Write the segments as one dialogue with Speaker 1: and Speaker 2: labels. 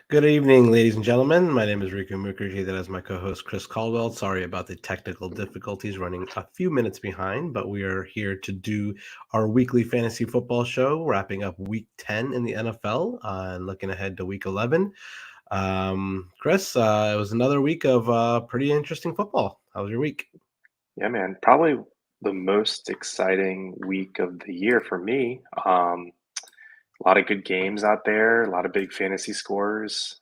Speaker 1: Good evening, ladies and gentlemen. My name is Riku Mukherjee. That is my co-host Chris Caldwell. Sorry about the technical difficulties, running a few minutes behind, but we are here to do our weekly fantasy football show, wrapping up Week 10 in the NFL and looking ahead to Week 11. Chris, it was another week of pretty interesting football. How was your week?
Speaker 2: Yeah, man, probably the most exciting week of the year for me. A lot of good games out there, a lot of big fantasy scores,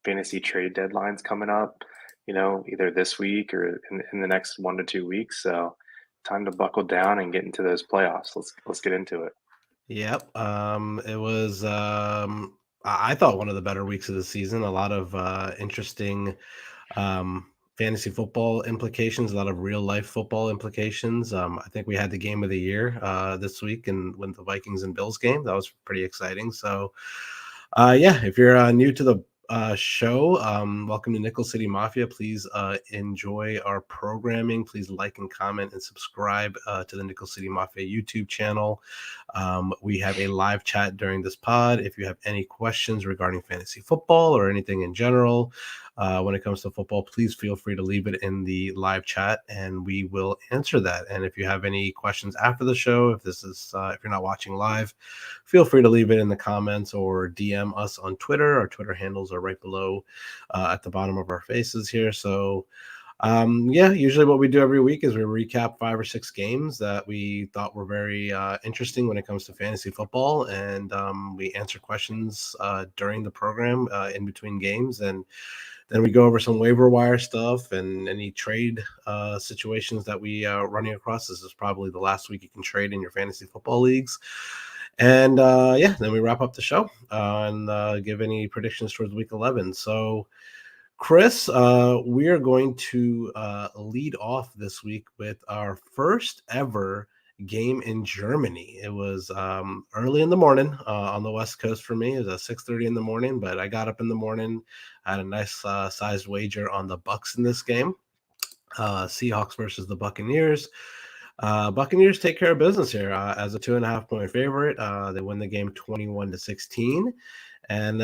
Speaker 2: fantasy trade deadlines coming up, either this week or in the next 1 to 2 weeks. So time to buckle down and get into those playoffs. Let's get into it.
Speaker 1: Yep. It was. I thought one of the better weeks of the season. A lot of interesting fantasy football implications, a lot of real life football implications. I think we had the game of the year this week, and when the Vikings and Bills game, that was pretty exciting. So, yeah, if you're new to the show, welcome to Nickel City Mafia. Please enjoy our programming. Please like and comment and subscribe to the Nickel City Mafia YouTube channel. We have a live chat during this pod. If you have any questions regarding fantasy football or anything in general, when it comes to football, please feel free to leave it in the live chat and we will answer that. And if you have any questions after the show, if you're not watching live, feel free to leave it in the comments or DM us on Twitter. Our Twitter handles are right below at the bottom of our faces here. So, yeah, usually what we do every week is we recap 5 or 6 games that we thought were very interesting when it comes to fantasy football, and we answer questions during the program in between games, and then we go over some waiver wire stuff and any trade situations that we are running across. This is probably the last week you can trade in your fantasy football leagues. And yeah, then we wrap up the show and give any predictions towards week 11. So, Chris, we are going to lead off this week with our first ever game in Germany. It was early in the morning on the West Coast for me. It was at 6:30 in the morning, but I got up in the morning, had a nice sized wager on the Bucs in this game. Seahawks versus the Buccaneers. Buccaneers take care of business here as a 2.5 point favorite. They win the game 21-16, and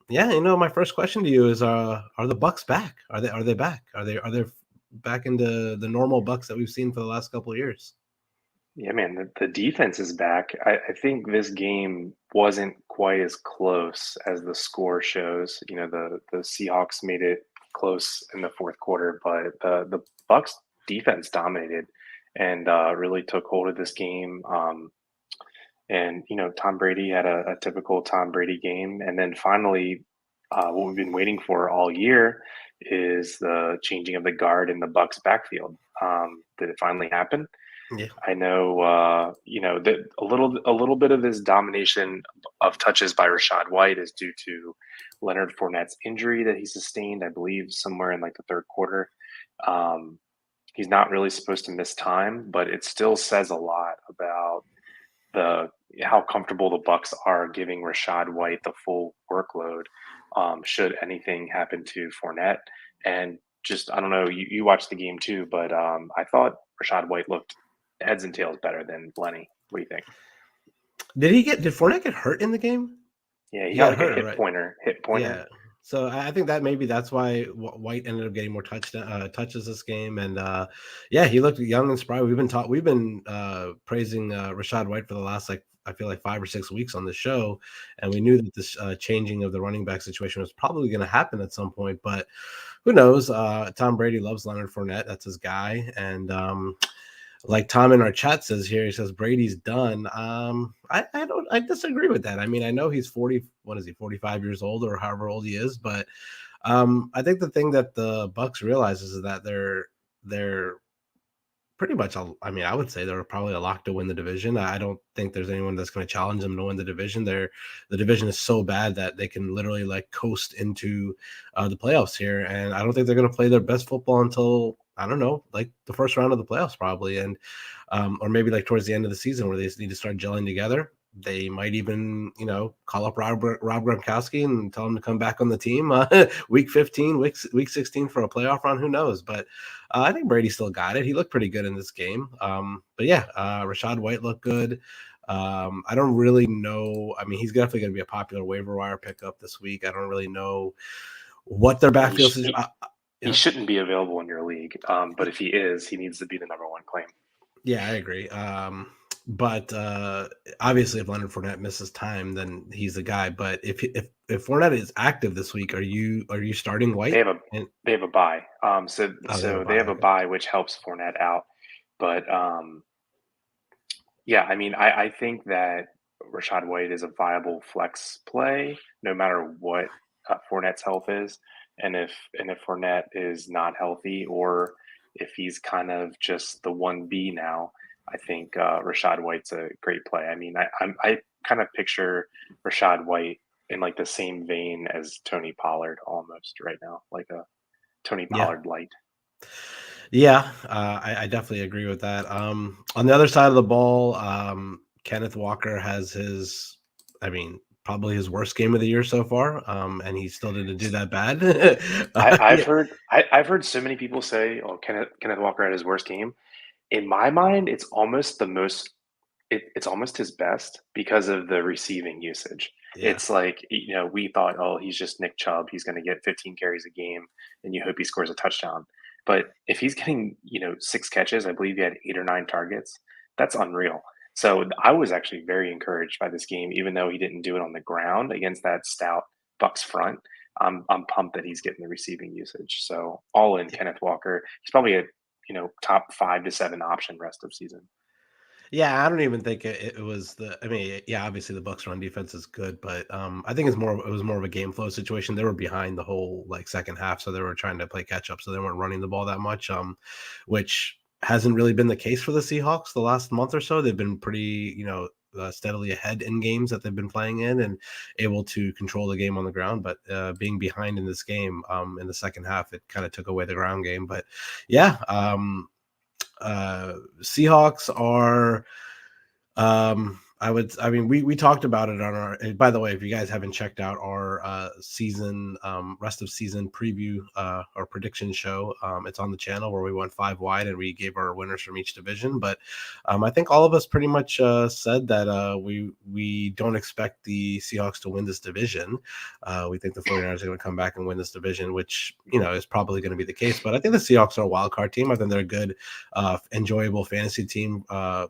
Speaker 1: yeah, my first question to you is: are the Bucks back? Are they back? Are they back into the normal Bucks that we've seen for the last couple of years?
Speaker 2: Yeah, man, the defense is back. I think this game wasn't quite as close as the score shows. The Seahawks made it close in the fourth quarter, but the Bucs defense dominated and really took hold of this game. And Tom Brady had a typical Tom Brady game, and then finally, what we've been waiting for all year is the changing of the guard in the Bucs backfield. Did it finally happen?
Speaker 1: Yeah.
Speaker 2: I know, that a little bit of this domination of touches by Rashad White is due to Leonard Fournette's injury that he sustained, I believe, somewhere in like the third quarter. Um, he's not really supposed to miss time, but it still says a lot about the how comfortable the Bucs are giving Rashad White the full workload. Should anything happen to Fournette, and just I don't know, you watched the game too, but I thought Rashad White looked heads and tails better than Lenny. What do you think?
Speaker 1: Did Fournette get hurt in the game?
Speaker 2: Yeah, he
Speaker 1: He
Speaker 2: got
Speaker 1: got
Speaker 2: like a
Speaker 1: hurt,
Speaker 2: hit
Speaker 1: right?
Speaker 2: pointer, hit pointer.
Speaker 1: Yeah. So I think that maybe that's why White ended up getting more touches this game, and yeah, he looked young and spry. We've been praising Rashad White for the last like I feel like 5 or 6 weeks on the show, and we knew that this changing of the running back situation was probably going to happen at some point. But who knows? Tom Brady loves Leonard Fournette; that's his guy, and like Tom in our chat says here, he says Brady's done. I disagree with that. I mean, I know he's 40, what is he, 45 years old or however old he is, but I think the thing that the Bucks realizes is that they're pretty much I mean, I would say they're probably a lock to win the division. I don't think there's anyone that's going to challenge them to win the division. The division is so bad that they can literally like coast into the playoffs here, and I don't think they're going to play their best football until I don't know, like the first round of the playoffs probably, and or maybe like towards the end of the season where they just need to start gelling together. They might even, call up Rob Gronkowski and tell him to come back on the team week 15, week 16 for a playoff run. Who knows? But I think Brady still got it. He looked pretty good in this game. But yeah, Rashad White looked good. I don't really know. I mean, he's definitely going to be a popular waiver wire pickup this week. I don't really know what their
Speaker 2: He,
Speaker 1: backfield
Speaker 2: sh-
Speaker 1: is.
Speaker 2: he he
Speaker 1: Yeah,
Speaker 2: shouldn't be available in your league, but if he is, he needs to be the number one claim.
Speaker 1: yeah, I agree. But obviously, if Leonard Fournette misses time, then he's the guy. But if Fournette is active this week, are you starting
Speaker 2: They
Speaker 1: White?
Speaker 2: have a
Speaker 1: And
Speaker 2: they have a bye, so
Speaker 1: oh, they have a
Speaker 2: they
Speaker 1: bye.
Speaker 2: have a
Speaker 1: Okay.
Speaker 2: bye, which helps Fournette out. But yeah, I mean, I think that Rashad White is a viable flex play no matter what Fournette's health is, and if Fournette is not healthy or if he's kind of just the one B now, I think Rashad White's a great play. I mean, I kind of picture Rashad White in like the same vein as Tony Pollard almost right now, like a Tony
Speaker 1: Yeah.
Speaker 2: Pollard light.
Speaker 1: Yeah, I definitely agree with that. On the other side of the ball, Kenneth Walker has I mean, probably his worst game of the year so far, and he still didn't do that bad.
Speaker 2: I've
Speaker 1: Yeah,
Speaker 2: heard I've heard so many people say, "Oh, Kenneth Walker had his worst game." In my mind, it's almost the most it's almost his best because of the receiving usage.
Speaker 1: yeah,
Speaker 2: It's like, we thought, oh, he's just Nick Chubb. He's going to get 15 carries a game and you hope he scores a touchdown. But if he's getting, 6 catches, I believe he had 8 or 9 targets, that's unreal. So I was actually very encouraged by this game, even though he didn't do it on the ground against that stout Bucs front. I'm pumped that he's getting the receiving usage. So all in Kenneth Walker, he's probably a top 5 to 7 option rest of season.
Speaker 1: yeah. I don't even think it was the. I mean, yeah, obviously the Bucks run defense is good, but I think it was more of a game flow situation. They were behind the whole like second half, so they were trying to play catch up, so they weren't running the ball that much. Which hasn't really been the case for the Seahawks the last month or so. They've been pretty, steadily ahead in games that they've been playing in and able to control the game on the ground. But being behind in this game in the second half, it kind of took away the ground game. But yeah, Seahawks are I mean, we talked about it on our. And by the way, if you guys haven't checked out our season rest of season preview or prediction show, it's on the channel where we went 5 wide and we gave our winners from each division. But I think all of us pretty much said that we don't expect the Seahawks to win this division. We think the 49ers are going to come back and win this division, which is probably going to be the case. But I think the Seahawks are a wild card team. I think they're a good enjoyable fantasy team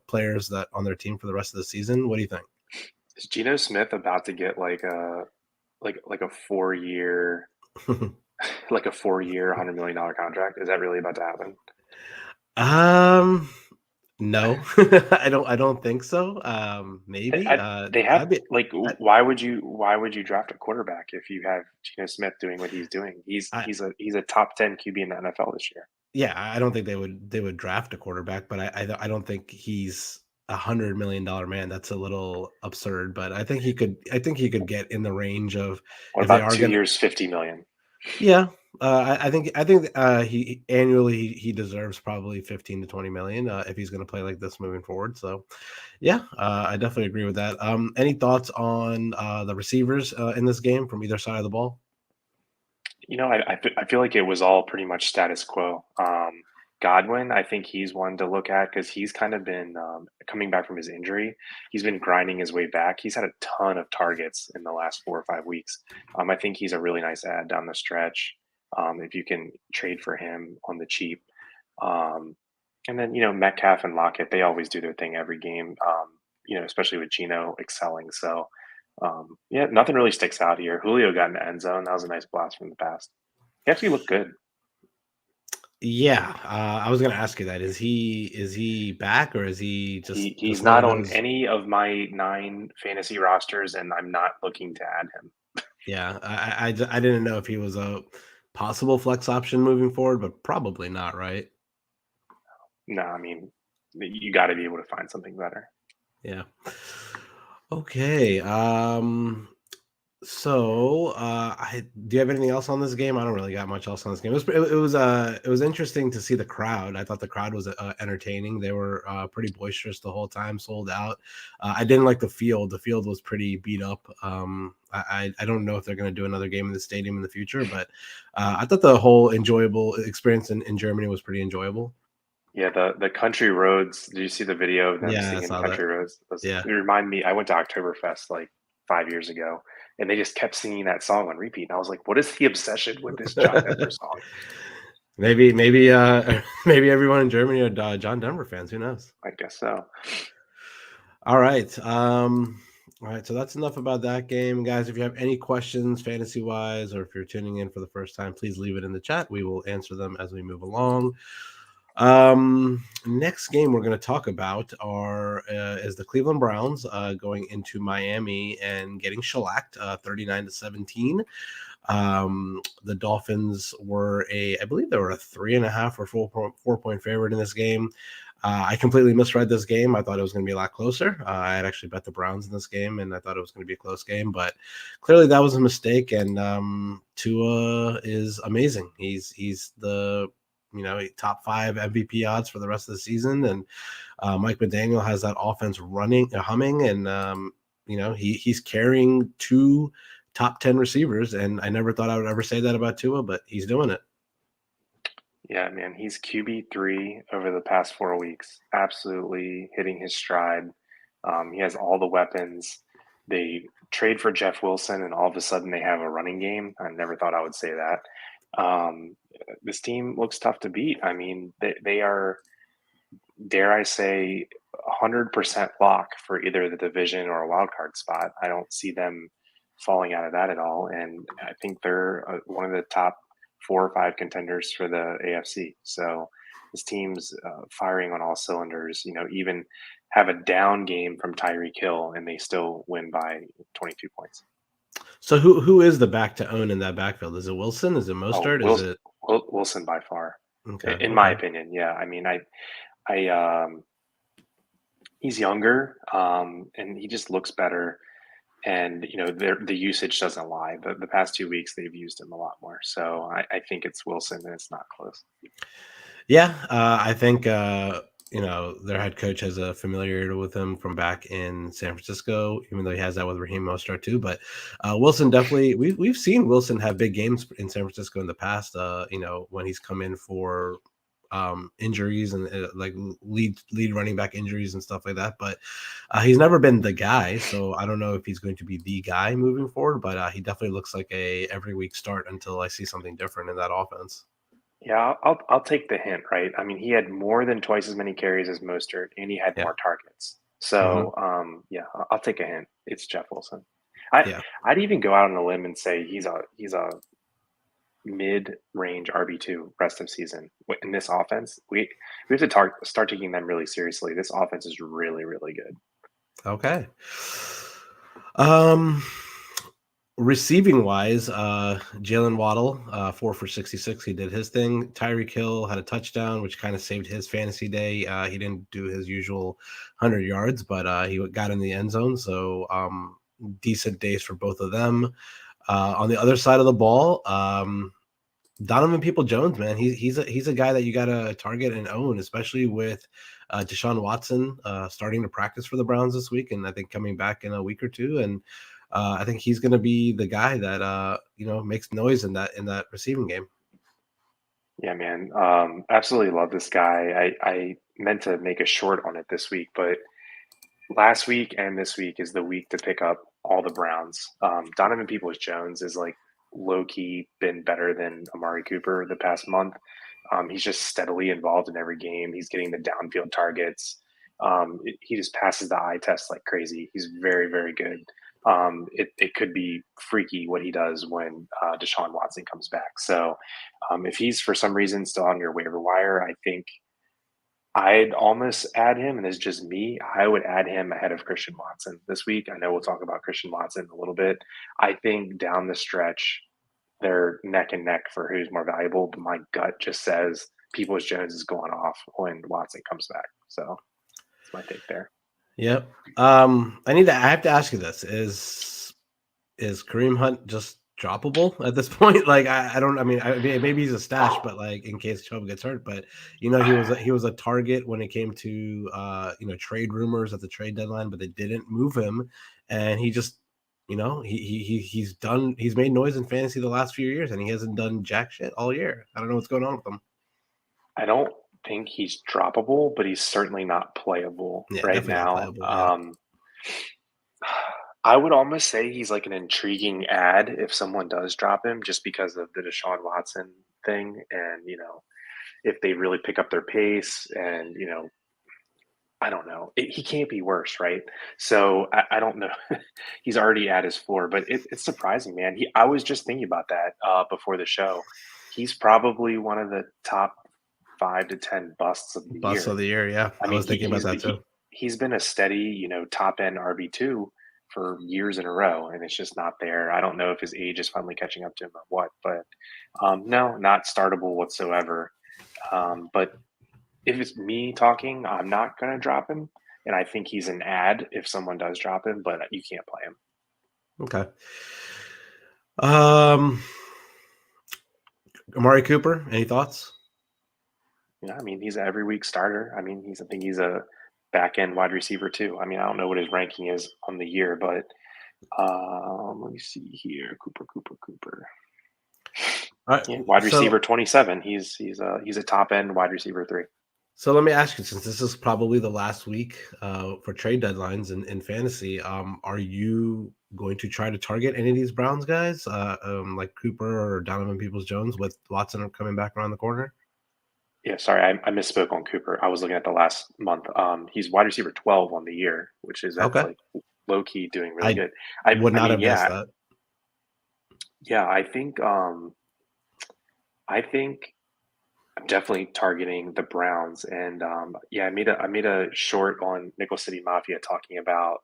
Speaker 1: players that on their team for the rest of the season. What do you think?
Speaker 2: Is Geno Smith about to get like a 4 year like a 4 year $100 million contract? Is that really about to happen?
Speaker 1: um, no, I don't think so. Maybe.
Speaker 2: They have
Speaker 1: I'd be.
Speaker 2: like
Speaker 1: I,
Speaker 2: why would you draft a quarterback if you have Geno Smith doing what he's doing? He's
Speaker 1: I
Speaker 2: he's a he's a top 10 QB in the NFL this year.
Speaker 1: yeah, I don't think they would draft a quarterback, but I don't think he's $100 million man. That's a little absurd, but I think he could get in the range of
Speaker 2: What
Speaker 1: if they
Speaker 2: about
Speaker 1: are
Speaker 2: two
Speaker 1: gonna.
Speaker 2: years, 50 million?
Speaker 1: Yeah, I think he annually he deserves probably 15 to 20 million if he's going to play like this moving forward. So, yeah, I definitely agree with that. Any thoughts on the receivers in this game from either side of the ball?
Speaker 2: I feel like it was all pretty much status quo. Godwin, I think he's one to look at because he's kind of been coming back from his injury. He's been grinding his way back. He's had a ton of targets in the last 4 or 5 weeks. I think he's a really nice add down the stretch if you can trade for him on the cheap. Um, and then, Metcalf and Lockett, they always do their thing every game, especially with Gino excelling. So, yeah, nothing really sticks out here. Julio got in the end zone. That was a nice blast from the past. He actually looked good.
Speaker 1: Yeah, I was going to ask you that. Is he back or is he
Speaker 2: He's
Speaker 1: just one
Speaker 2: not
Speaker 1: of
Speaker 2: on
Speaker 1: those?
Speaker 2: any of my 9 fantasy rosters, and I'm not looking to add him.
Speaker 1: Yeah, I didn't know if he was a possible flex option moving forward, but probably not, right?
Speaker 2: No, I mean, you got to be able to find something better.
Speaker 1: Yeah. Okay. So, I do you have anything else on this game? I don't really got much else on this game. It was interesting to see the crowd. I thought the crowd was entertaining. They were pretty boisterous the whole time, sold out. I didn't like the field. The field was pretty beat up. I don't know if they're going to do another game in the stadium in the future, but I thought the whole enjoyable experience in Germany was pretty enjoyable.
Speaker 2: Yeah, the country roads. Did you see the video of them
Speaker 1: Yeah, I
Speaker 2: singing
Speaker 1: saw that.
Speaker 2: country roads?
Speaker 1: Yeah.
Speaker 2: It reminded me. I went to Oktoberfest like 5 years ago, and they just kept singing that song on repeat. And I was like, "What is the obsession with this John Denver song?"
Speaker 1: Maybe maybe everyone in Germany are John Denver fans. Who knows?
Speaker 2: I guess so.
Speaker 1: All right. All right. So that's enough about that game, guys. If you have any questions, fantasy wise, or if you're tuning in for the first time, please leave it in the chat. We will answer them as we move along. Next game we're going to talk about is the Cleveland Browns going into Miami and getting shellacked 39-17. The Dolphins were I believe they were a 3.5 or 4 point favorite in this game. I completely misread this game. I thought it was going to be a lot closer. I had actually bet the Browns in this game, and I thought it was going to be a close game, but clearly that was a mistake. And Tua is amazing. He's the top 5 MVP odds for the rest of the season, and Mike McDaniel has that offense running, humming, and he's carrying 2 top 10 receivers. And I never thought I would ever say that about Tua, but he's doing it.
Speaker 2: Yeah, man, he's QB3 over the past 4 weeks. Absolutely hitting his stride. He has all the weapons. They trade for Jeff Wilson, and all of a sudden they have a running game. I never thought I would say that. This team looks tough to beat. I mean, they are, dare I say, 100% lock for either the division or a wild card spot. I don't see them falling out of that at all. And I think they're one of the top 4 or 5 contenders for the AFC. So this team's firing on all cylinders. Even have a down game from Tyreek Hill, and they still win by 22 points.
Speaker 1: So who is the back to own in that backfield? Is it Wilson? Is it
Speaker 2: Oh,
Speaker 1: Mostert? Is it
Speaker 2: Wilson by far,
Speaker 1: okay?
Speaker 2: in my
Speaker 1: Okay.
Speaker 2: opinion. Yeah, I mean, he's younger, and he just looks better. And the usage doesn't lie. The past 2 weeks they've used him a lot more. So I think it's Wilson, and it's not close.
Speaker 1: Yeah, I think their head coach has a familiarity with him from back in San Francisco, even though he has that with Raheem Mostert too. But Wilson definitely, we've seen Wilson have big games in San Francisco in the past. When he's come in for injuries and like lead running back injuries and stuff like that. But he's never been the guy, so I don't know if he's going to be the guy moving forward. But he definitely looks like a every week start until I see something different in that offense.
Speaker 2: Yeah, I'll take the hint, right? I mean, he had more than twice as many carries as Mostert, and he had
Speaker 1: Yeah.
Speaker 2: more targets.
Speaker 1: Hmm.
Speaker 2: So yeah, I'll take a hint. It's Jeff Wilson. I
Speaker 1: Yeah.
Speaker 2: I'd even go out on a limb and say he's a mid-range RB2 rest of season in this offense. We have to start taking them really seriously. This offense is really, really good.
Speaker 1: Okay. Um, Receiving wise, Jalen Waddle, 4 for 66. He did his thing. Tyreek Hill had a touchdown, which kind of saved his fantasy day. He didn't do his usual 100 yards, but he got in the end zone. So decent days for both of them. On the other side of the ball, Donovan People-Jones, man, he's a guy that you got to target and own, especially with Deshaun Watson starting to practice for the Browns this week, and I think coming back in a week or two. And I think he's going to be the guy that makes noise in that receiving game.
Speaker 2: Yeah, man. Absolutely love this guy. I meant to make a short on it this week, but last week and this week is the week to pick up all the Browns. Donovan Peoples-Jones is like low key been better than Amari Cooper the past month. He's just steadily involved in every game. He's getting the downfield targets. He just passes the eye test like crazy. He's very, very good. It could be freaky what he does when Deshaun Watson comes back. So if he's for some reason still on your waiver wire, I think I'd almost add him, and it's just me. I would add him ahead of Christian Watson this week. I know we'll talk about Christian Watson a little bit. I think down the stretch, they're neck and neck for who's more valuable. But my gut just says Peoples Jones is going off when Watson comes back. So that's my take there.
Speaker 1: Yep. I have to ask you this: is Kareem Hunt just droppable at this point? Like I don't. I mean, maybe he's a stash, but like in case Chubb gets hurt. But he was a target when it came to trade rumors at the trade deadline, but they didn't move him, and he just he's made noise in fantasy the last few years, and he hasn't done jack shit all year. I don't know what's going on with him.
Speaker 2: I don't think he's droppable, but he's certainly not playable
Speaker 1: Yeah,
Speaker 2: right
Speaker 1: definitely not
Speaker 2: now.
Speaker 1: playable. Yeah.
Speaker 2: I would almost say he's like an intriguing ad if someone does drop him, just because of the Deshaun Watson thing, and if they really pick up their pace, and I don't know. He can't be worse, right? So I don't know. He's already at his floor, but it's surprising, man. I was just thinking about that before the show. He's probably one of the top 5 to 10 busts of the
Speaker 1: Bust of
Speaker 2: year.
Speaker 1: the year. Yeah.
Speaker 2: I
Speaker 1: I
Speaker 2: mean,
Speaker 1: was thinking about that too.
Speaker 2: he's been a steady, top end RB2 for years in a row, and it's just not there. I don't know if his age is finally catching up to him or what, but no, not startable whatsoever. But if it's me talking, I'm not going to drop him. And I think he's an ad if someone does drop him, but you can't play him.
Speaker 1: Okay. Um, Amari Cooper, any thoughts?
Speaker 2: Yeah, I mean, he's an every week starter. I mean, I think he's a back end wide receiver too. I mean, I don't know what his ranking is on the year, but let me see here. Cooper.
Speaker 1: All right.
Speaker 2: Yeah, wide
Speaker 1: So
Speaker 2: receiver 27. He's a top end wide receiver 3.
Speaker 1: So let me ask you, since this is probably the last week for trade deadlines in fantasy, are you going to try to target any of these Browns guys, like Cooper or Donovan Peoples-Jones, with Watson coming back around the corner?
Speaker 2: Yeah, sorry, I misspoke on Cooper. I was looking at the last month. He's wide receiver 12 on the year, which is that's
Speaker 1: Okay,
Speaker 2: like low key doing really
Speaker 1: I
Speaker 2: good.
Speaker 1: would
Speaker 2: I
Speaker 1: not
Speaker 2: mean,
Speaker 1: have guessed
Speaker 2: yeah,
Speaker 1: that.
Speaker 2: yeah. I think I'm definitely targeting the Browns, and yeah, I made a short on Nickel City Mafia talking about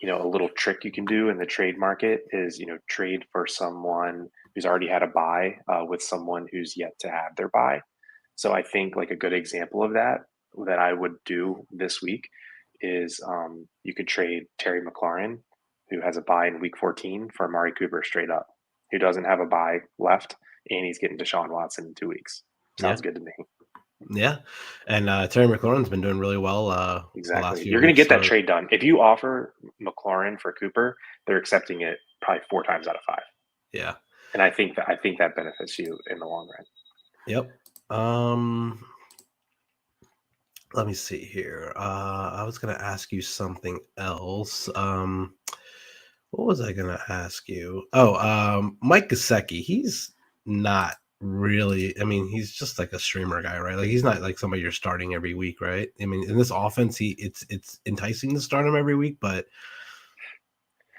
Speaker 2: a little trick you can do in the trade market is trade for someone who's already had a buy with someone who's yet to have their buy. So I think like a good example of that I would do this week is you could trade Terry McLaurin, who has a buy in week 14, for Amari Cooper straight up, who doesn't have a buy left, and he's getting Deshaun Watson in 2 weeks.
Speaker 1: Yeah,
Speaker 2: Sounds good to me.
Speaker 1: yeah, and Terry McLaurin's been doing really well the last
Speaker 2: Exactly.
Speaker 1: few
Speaker 2: You're going to
Speaker 1: weeks.
Speaker 2: get that
Speaker 1: So
Speaker 2: trade done. If you offer McLaurin for Cooper, they're accepting it probably 4 times out of 5.
Speaker 1: yeah,
Speaker 2: And I think that benefits you in the long run.
Speaker 1: yep. Let me see here. I was gonna ask you something else. What was I gonna ask you? Oh, Mike Gesicki. He's not really. I mean, he's just like a streamer guy, right? Like he's not like somebody you're starting every week, right? I mean, in this offense, it's enticing to start him every week, but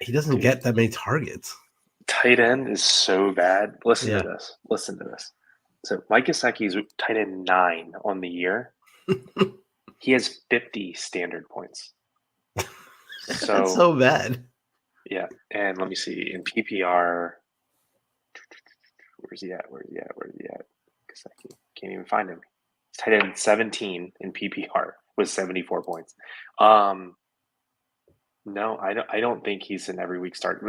Speaker 1: he doesn't
Speaker 2: Dude,
Speaker 1: get that many targets.
Speaker 2: tight end is so bad. Listen to
Speaker 1: Yeah,
Speaker 2: this. Listen to this. So Mike Gesicki is tight end 9 on the year. He has 50 standard points.
Speaker 1: that's
Speaker 2: So
Speaker 1: so bad.
Speaker 2: yeah, and let me see in PPR. Where's he at? Gesicki. Can't even find him. He's tight end 17 in PPR with 74 points. No, I don't think he's an every week start.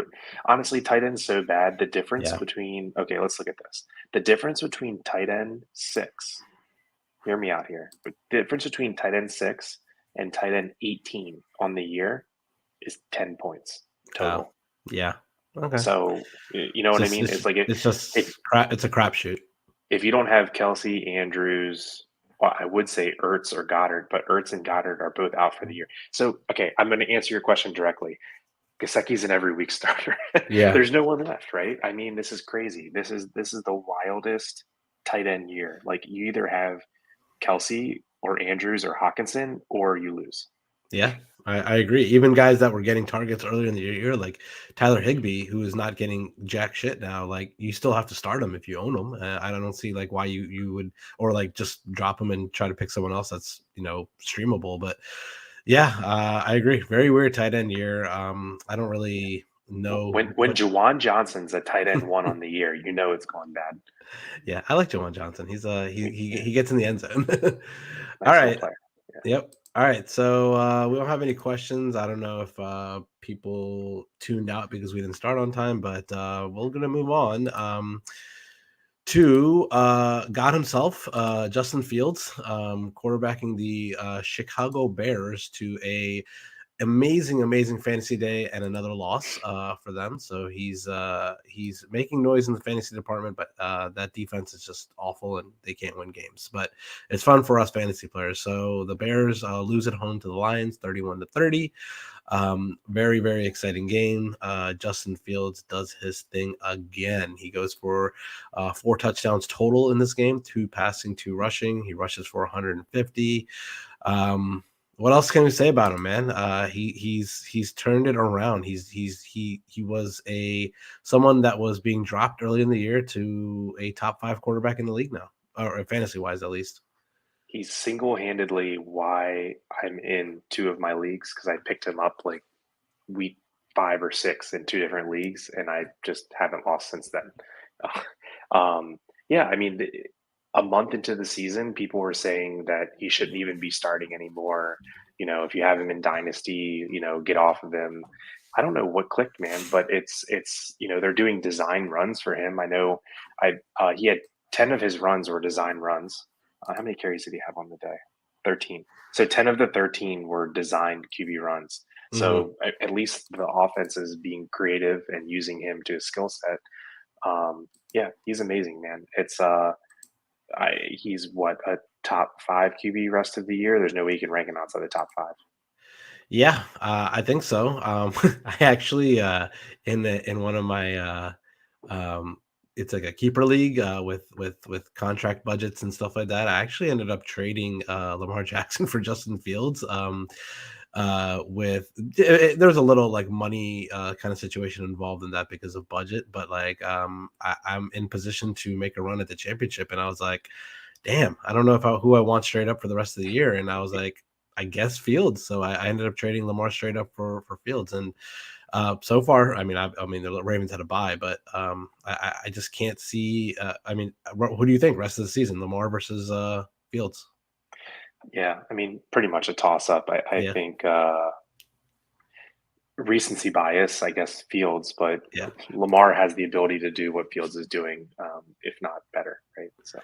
Speaker 2: Honestly, tight end's so bad. The difference
Speaker 1: Yeah,
Speaker 2: between okay, let's look at this. The difference between tight end 6. Hear me out here. The difference between tight end 6 and tight end 18 on the year is 10 points
Speaker 1: wow,
Speaker 2: total.
Speaker 1: yeah, okay.
Speaker 2: So you know
Speaker 1: It's
Speaker 2: what I
Speaker 1: just
Speaker 2: mean?
Speaker 1: it's
Speaker 2: It's like
Speaker 1: it's just crap. It's a crapshoot.
Speaker 2: if you don't have Kelsey, Andrews, well, I would say Ertz or Goddard, but Ertz and Goddard are both out for the year. So okay, I'm going to answer your question directly. Gesicki's an every week starter.
Speaker 1: Yeah,
Speaker 2: There's no one left, right? I mean, this is crazy. This is the wildest tight end year. Like you either have Kelsey or Andrews or Hawkinson, or you lose.
Speaker 1: yeah, I agree. Even guys that were getting targets earlier in the year, like Tyler Higbee, who is not getting jack shit now, like you still have to start him if you own him. I don't see like why you would, or like just drop him and try to pick someone else that's streamable. But yeah, I agree. Very weird tight end year. I don't really know
Speaker 2: When
Speaker 1: what.
Speaker 2: Jawan Johnson's a tight end 1 on the year, you know it's going bad.
Speaker 1: Yeah, I like Jawan Johnson. He's he gets in the end zone. All
Speaker 2: Nice little
Speaker 1: right.
Speaker 2: player. Yeah.
Speaker 1: Yep. All right. So we don't have any questions. I don't know if people tuned out because we didn't start on time, but we're gonna move on to God himself, Justin Fields, quarterbacking the Chicago Bears to a amazing fantasy day and another loss for them. So he's making noise in the fantasy department, but that defense is just awful and they can't win games. But it's fun for us fantasy players. So the Bears lose at home to the Lions, 31-30. Very exciting game. Justin Fields does his thing again. He goes for 4 touchdowns total in this game, 2 passing, 2 rushing. He rushes for 150. What else can we say about him, man? He's turned it around. He was someone that was being dropped early in the year to a top 5 quarterback in the league now, or fantasy wise at least.
Speaker 2: He's single-handedly why I'm in 2 of my leagues because I picked him up like week 5 or 6 in 2 different leagues, and I just haven't lost since then. Yeah, I mean, a month into the season, people were saying that he shouldn't even be starting anymore. If you have him in Dynasty, get off of him. I don't know what clicked, man, but it's they're doing design runs for him. I know he had 10 of his runs were design runs. How many carries did he have on the day? 13. So 10 of the 13 were designed QB runs.
Speaker 1: Mm-hmm.
Speaker 2: So at least the offense is being creative and using him to his skill set. Yeah, he's amazing, man. He's what, a top 5 QB rest of the year. There's no way you can rank him outside the top 5.
Speaker 1: Yeah, I think so. I actually in one of my um, it's like a keeper league with contract budgets and stuff like that. I actually ended up trading Lamar Jackson for Justin Fields. There's a little like money kind of situation involved in that because of budget, but like I'm in position to make a run at the championship, and I was like, damn, I don't know who I want straight up for the rest of the year, and I was like, I guess Fields. So I ended up trading Lamar straight up for Fields, and so far, I mean, the Ravens had a bye, but I just can't see. Who do you think rest of the season, Lamar versus Fields?
Speaker 2: Yeah, I mean, pretty much a toss-up. I
Speaker 1: Yeah,
Speaker 2: think recency bias, I guess, Fields, but
Speaker 1: yeah.
Speaker 2: Lamar has the ability to do what Fields is doing, if not better, right? So,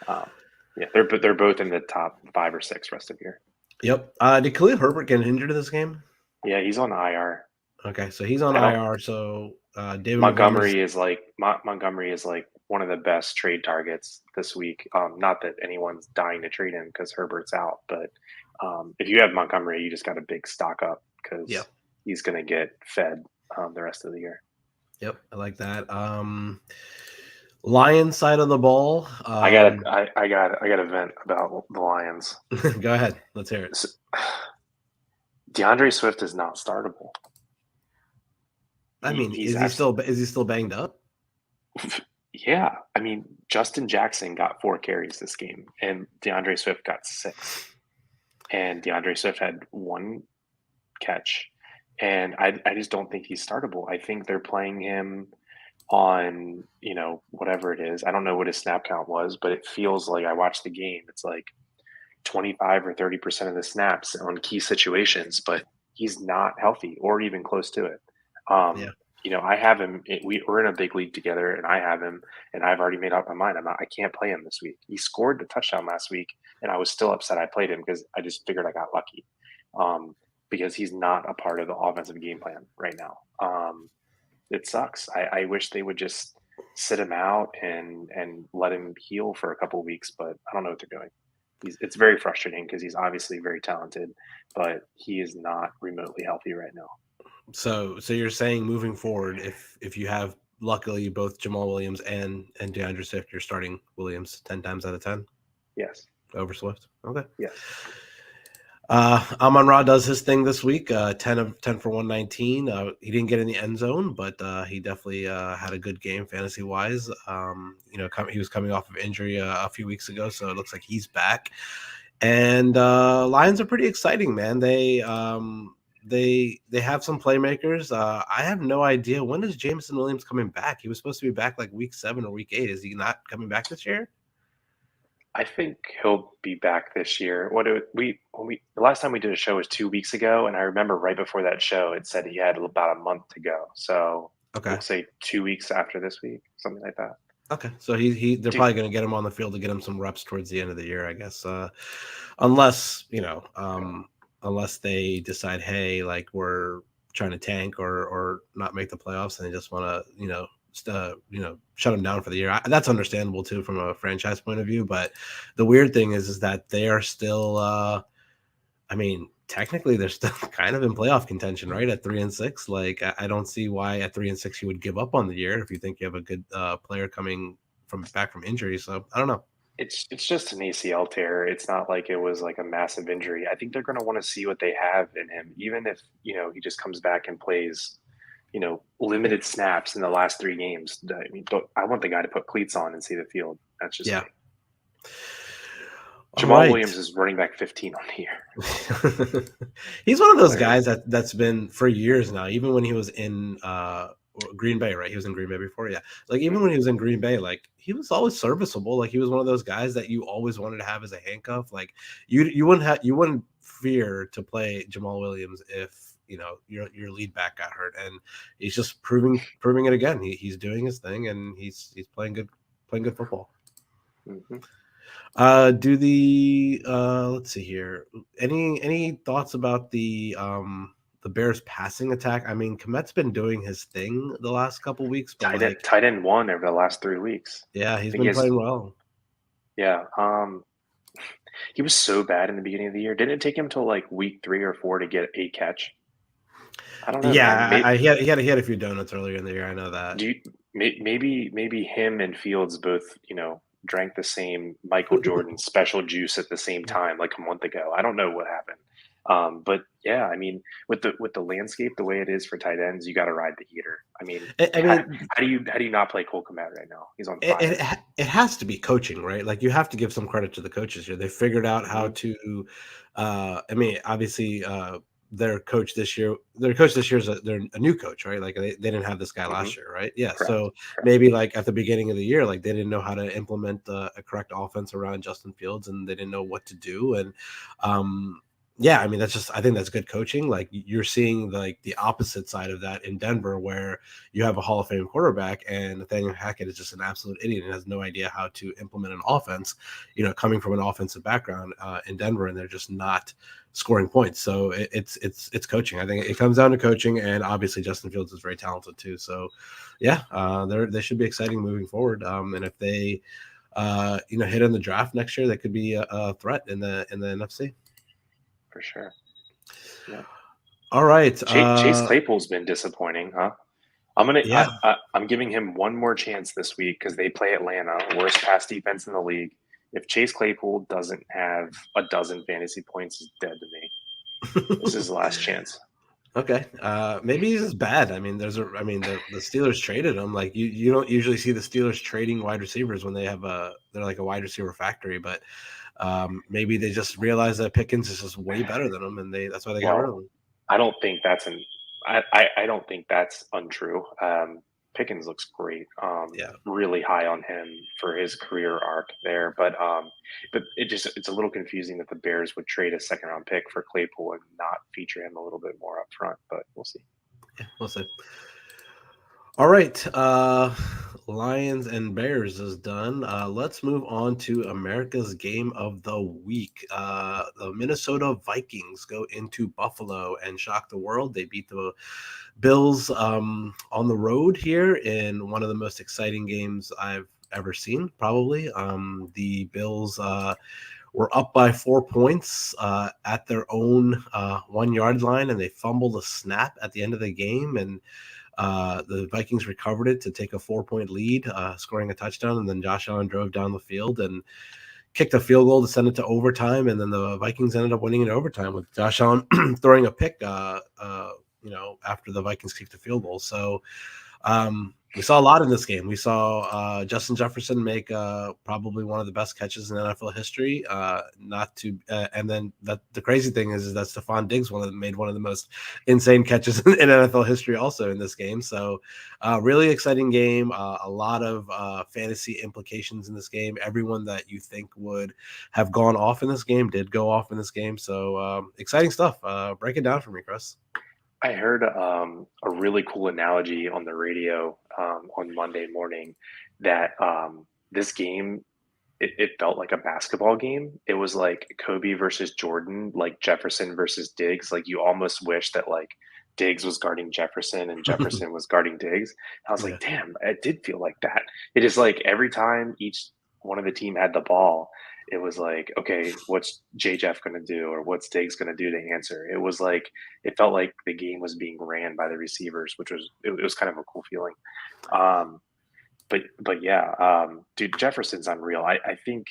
Speaker 2: um, yeah, they're both in the top 5 or 6 rest of year.
Speaker 1: Yep. Did Khalil Herbert get injured in this game?
Speaker 2: Yeah, he's on IR.
Speaker 1: Okay, so he's on
Speaker 2: I don't.
Speaker 1: IR. So David Montgomery's.
Speaker 2: Montgomery is like one of the best trade targets this week. Not that anyone's dying to trade him because Herbert's out, but if you have Montgomery, you just got a big stock up
Speaker 1: Yeah.
Speaker 2: because he's going to get fed the rest of the year.
Speaker 1: Yep, I like that. Lions side of the ball.
Speaker 2: I got to vent about the Lions.
Speaker 1: Go ahead. Let's hear it.
Speaker 2: So, DeAndre Swift is not startable.
Speaker 1: I mean,
Speaker 2: He's
Speaker 1: is he still banged up?
Speaker 2: Yeah, I mean, Justin Jackson got 4 carries this game, and DeAndre Swift got 6. And DeAndre Swift had 1 catch, and I just don't think he's startable. I think they're playing him on whatever it is. I don't know what his snap count was, but it feels like I watched the game. It's like 25 or 30% of the snaps on key situations, but he's not healthy or even close to it.
Speaker 1: Yeah.
Speaker 2: I have him. We're in a big league together, and I have him, and I've already made up my mind. I can't play him this week. He scored the touchdown last week, and I was still upset I played him because I just figured I got lucky. Because he's not a part of the offensive game plan right now. It sucks. I wish they would just sit him out and let him heal for a couple of weeks, but I don't know what they're doing. It's very frustrating because he's obviously very talented, but he is not remotely healthy right now.
Speaker 1: So you're saying moving forward, if you have luckily both Jamal Williams and DeAndre Swift, you're starting Williams 10 times out of 10
Speaker 2: Yes.
Speaker 1: over Swift. Okay.
Speaker 2: Yes.
Speaker 1: Amon-Ra does his thing this week. 10 for 119. He didn't get in the end zone, but he definitely had a good game fantasy wise. He was coming off of injury a few weeks ago, so it looks like he's back. And Lions are pretty exciting, man. They have some playmakers. I have no idea when is Jameson Williams coming back. He was supposed to be back like week 7 or week 8. Is he not coming back this year?
Speaker 2: I think he'll be back this year. The last time we did a show was 2 weeks ago, and I remember right before that show it said he had about a month to go. So
Speaker 1: Okay.
Speaker 2: we'll say 2 weeks after this week, something like that.
Speaker 1: Okay, so they're probably going to get him on the field to get him some reps towards the end of the year, I guess. Unless unless they decide, hey, like we're trying to tank or not make the playoffs, and they just want to, shut them down for the year. That's understandable too from a franchise point of view. But the weird thing is that they are still. I mean, technically, they're still kind of in playoff contention, right? At 3-6, like I don't see why at 3-6 you would give up on the year if you think you have a good player coming from back from injury. So I don't know.
Speaker 2: It's just an ACL tear. It's not like it was like a massive injury. I think they're going to want to see what they have in him, even if he just comes back and plays limited snaps in the last 3 games. I mean, I want the guy to put cleats on and see the field. That's just
Speaker 1: Yeah.
Speaker 2: me.
Speaker 1: All
Speaker 2: Jamal
Speaker 1: right.
Speaker 2: Williams is running back 15 on the year.
Speaker 1: He's one of those
Speaker 2: Hilarious.
Speaker 1: guys that's been for years now, even when he was in Green Bay, right? He was in Green Bay before, yeah. Like even when
Speaker 2: Hmm.
Speaker 1: he was in Green Bay, like he was always serviceable. Like he was one of those guys that you always wanted to have as a handcuff. Like you wouldn't fear to play Jamal Williams if your lead back got hurt, and he's just proving it again. He's doing his thing, and he's playing good football.
Speaker 2: Hmm.
Speaker 1: Do the let's see here. Any thoughts about the Bears passing attack? I mean, Komet's been doing his thing the last couple weeks, but like,
Speaker 2: Tight end one over the last 3 weeks.
Speaker 1: yeah,
Speaker 2: I
Speaker 1: he's
Speaker 2: think he
Speaker 1: been
Speaker 2: has.
Speaker 1: playing well.
Speaker 2: Yeah. He was so bad in the beginning of the year. Didn't it take him till like week 3 or 4 to get a catch? I don't know, man.
Speaker 1: Yeah, he had a few donuts earlier in the year. I know that.
Speaker 2: Do you, maybe him and Fields both drank the same Michael Jordan special juice at the same time like a month ago. I don't know what happened. But yeah, I mean, with the landscape the way it is for tight ends, you got to ride the heater. I mean,
Speaker 1: I mean,
Speaker 2: how do you not play Cole Kmet right now? He's on
Speaker 1: it,
Speaker 2: fire.
Speaker 1: it has to be coaching, right? Like you have to give some credit to the coaches here. They figured out how
Speaker 2: Hmm.
Speaker 1: to. I mean, obviously, their coach this year is they're a new coach, right? Like they didn't have this guy
Speaker 2: Hmm.
Speaker 1: last year, right? Yeah.
Speaker 2: Correct.
Speaker 1: So
Speaker 2: Correct.
Speaker 1: maybe like at the beginning of the year, like they didn't know how to implement a correct offense around Justin Fields, and they didn't know what to do. And yeah, I mean I think that's good coaching. Like you're seeing like the opposite side of that in Denver, where you have a Hall of Fame quarterback, and Nathaniel Hackett is just an absolute idiot and has no idea how to implement an offense. Coming from an offensive background in Denver, and they're just not scoring points. So it's coaching. I think it comes down to coaching, and obviously Justin Fields is very talented too. So yeah, they should be exciting moving forward. And if they hit in the draft next year, they could be a threat in the NFC.
Speaker 2: For sure. Yeah.
Speaker 1: All right.
Speaker 2: Chase Claypool's been disappointing, huh?
Speaker 1: Yeah.
Speaker 2: I'm giving him one more chance this week because they play Atlanta, worst pass defense in the league. If Chase Claypool doesn't have a dozen fantasy points, he's dead to me. This is his last chance.
Speaker 1: Okay. Maybe he's just bad. I mean, the Steelers traded him. Like you don't usually see the Steelers trading wide receivers when they're like a wide receiver factory, but maybe they just realized that Pickens is just way better than him, and that's why they got rid of
Speaker 2: Well,
Speaker 1: him.
Speaker 2: I don't think that's I don't think that's untrue. Pickens looks great.
Speaker 1: Yeah.
Speaker 2: Really high on him for his career arc there, but it's a little confusing that the Bears would trade a second round pick for Claypool and not feature him a little bit more up front. But we'll see.
Speaker 1: Yeah. We'll see. All right. Lions and Bears is done. Let's move on to America's game of the week. The Minnesota Vikings go into Buffalo and shock the world. They beat the Bills on the road here in one of the most exciting games I've ever seen, probably. The Bills were up by 4 points at their own 1 yard line, and they fumbled a snap at the end of the game. And the Vikings recovered it to take a 4 point lead, scoring a touchdown, and then Josh Allen drove down the field and kicked a field goal to send it to overtime, and then the Vikings ended up winning in overtime with Josh Allen throwing a pick, after the Vikings kicked a field goal. So we saw a lot in this game. We saw Justin Jefferson make probably one of the best catches in NFL history. And then the crazy thing is that Stephon Diggs made one of the most insane catches in NFL history also in this game. So really exciting game. A lot of fantasy implications in this game. Everyone that you think would have gone off in this game did go off in this game. So exciting stuff. Break it down for me, Chris.
Speaker 2: I heard a really cool analogy on the radio on Monday morning that this game it felt like a basketball game. It was like Kobe versus Jordan, like Jefferson versus Diggs. Like you almost wish that like Diggs was guarding Jefferson and Jefferson was guarding Diggs. I was like,
Speaker 1: Yeah.
Speaker 2: damn, it did feel like that. It is like every time each one of the team had the ball, it was like, okay, what's J Jeff going to do or what's Diggs going to do to answer? It was like it felt like the game was being ran by the receivers, which was it was kind of a cool feeling. Um, but yeah, dude, Jefferson's unreal. I think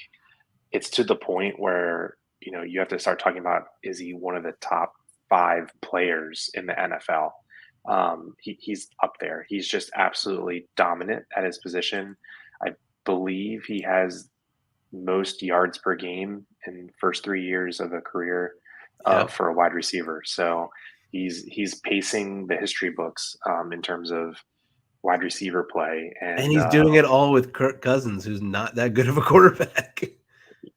Speaker 2: it's to the point where you have to start talking about, is he one of the top 5 players in the NFL? He's up there. He's just absolutely dominant at his position. I believe he has most yards per game in first 3 years of a career
Speaker 1: Yep.
Speaker 2: for a wide receiver. So he's pacing the history books in terms of wide receiver play,
Speaker 1: And
Speaker 2: and
Speaker 1: he's doing it all with Kirk Cousins, who's not that good of a quarterback.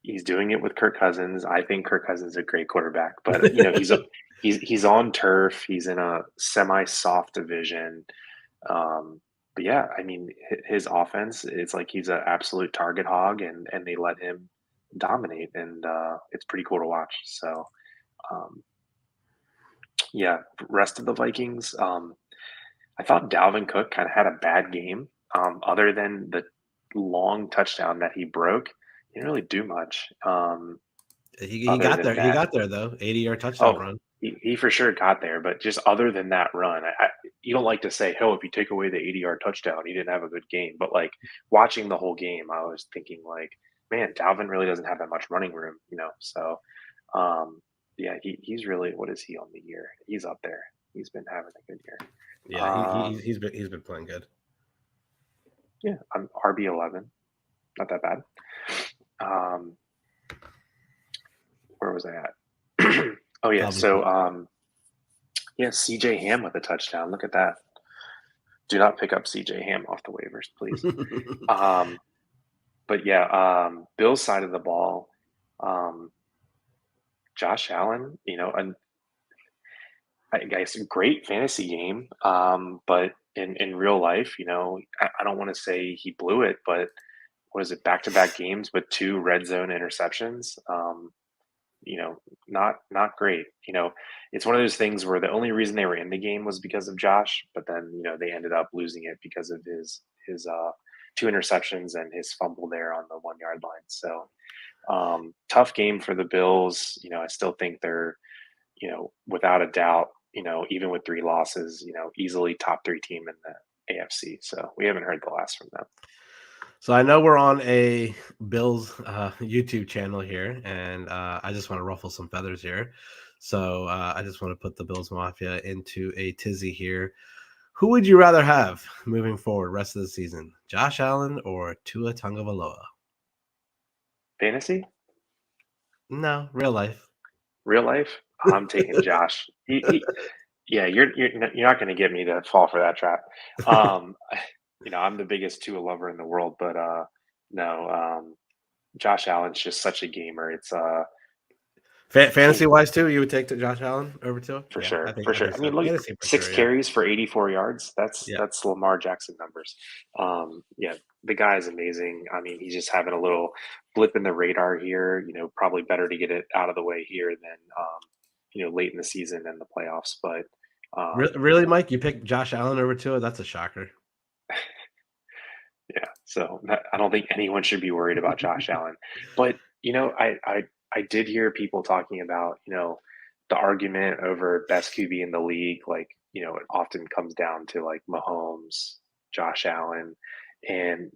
Speaker 2: he's doing it with Kirk Cousins. I think Kirk Cousins is a great quarterback, but he's on turf. He's in a semi-soft division. Um, but yeah, I mean, his offense, it's like he's an absolute target hog, and they let him dominate, and it's pretty cool to watch. So um, yeah, rest of the Vikings. I thought Dalvin Cook kind of had a bad game. Other than the long touchdown that he broke, he didn't really do much.
Speaker 1: He
Speaker 2: Other
Speaker 1: got
Speaker 2: than
Speaker 1: there. He
Speaker 2: that,
Speaker 1: got there though. 80-yard touchdown
Speaker 2: oh,
Speaker 1: run.
Speaker 2: he for sure got there. But just other than that run, you don't like to say, "Oh, if you take away the 80-yard touchdown, he didn't have a good game." But like watching the whole game, I was thinking like, man, Dalvin really doesn't have that much running room. So um, yeah, he's really, what is he on the year? He's up there. He's been having a good year.
Speaker 1: Yeah,
Speaker 2: Um,
Speaker 1: he's been playing good.
Speaker 2: yeah, I'm RB11. Not that bad. Um, where was I at? Oh yeah,
Speaker 1: Dalvin
Speaker 2: so
Speaker 1: Cook.
Speaker 2: yeah, CJ Ham with a touchdown. Look at that. Do not pick up CJ Ham off the waivers, please. Um, but yeah, Bill's side of the ball, um, Josh Allen, and I guess a great fantasy game. But in real life, I don't want to say he blew it, but was it back to back games with 2 red zone interceptions? You know, not great. It's one of those things where the only reason they were in the game was because of Josh, but then they ended up losing it because of his 2 interceptions and his fumble there on the 1 yard line. So tough game for the Bills. I still think they're without a doubt, even with 3 losses, easily top 3 team in the AFC. So we haven't heard the last from them.
Speaker 1: So I know we're on a Bills YouTube channel here, and I just want to ruffle some feathers here. So I just want to put the Bills Mafia into a tizzy here. Who would you rather have moving forward rest of the season, Josh Allen or Tua Tagovailoa?
Speaker 2: Fantasy,
Speaker 1: No, real life.
Speaker 2: real life, I'm taking Josh. Yeah, you're not going to get me to fall for that trap. Um, I'm the biggest Tua lover in the world, but no, Josh Allen's just such a gamer. It's
Speaker 1: Fantasy
Speaker 2: can't
Speaker 1: wise too, you would take the Josh Allen over Tua?
Speaker 2: for
Speaker 1: Yeah,
Speaker 2: sure, for
Speaker 1: I
Speaker 2: sure.
Speaker 1: think
Speaker 2: I
Speaker 1: so.
Speaker 2: mean, look,
Speaker 1: Fantasy for
Speaker 2: six
Speaker 1: sure. Yeah,
Speaker 2: carries for 84 yards. That's
Speaker 1: yeah.
Speaker 2: that's Lamar Jackson numbers. Yeah, the guy is amazing. I mean, he's just having a little blip in the radar here. Probably better to get it out of the way here than late in the season and the playoffs. But
Speaker 1: Really, Mike, you picked Josh Allen over Tua? That's a shocker.
Speaker 2: yeah, so I don't think anyone should be worried about Josh Allen. But I did hear people talking about the argument over best QB in the league. Like it often comes down to like Mahomes, Josh Allen, and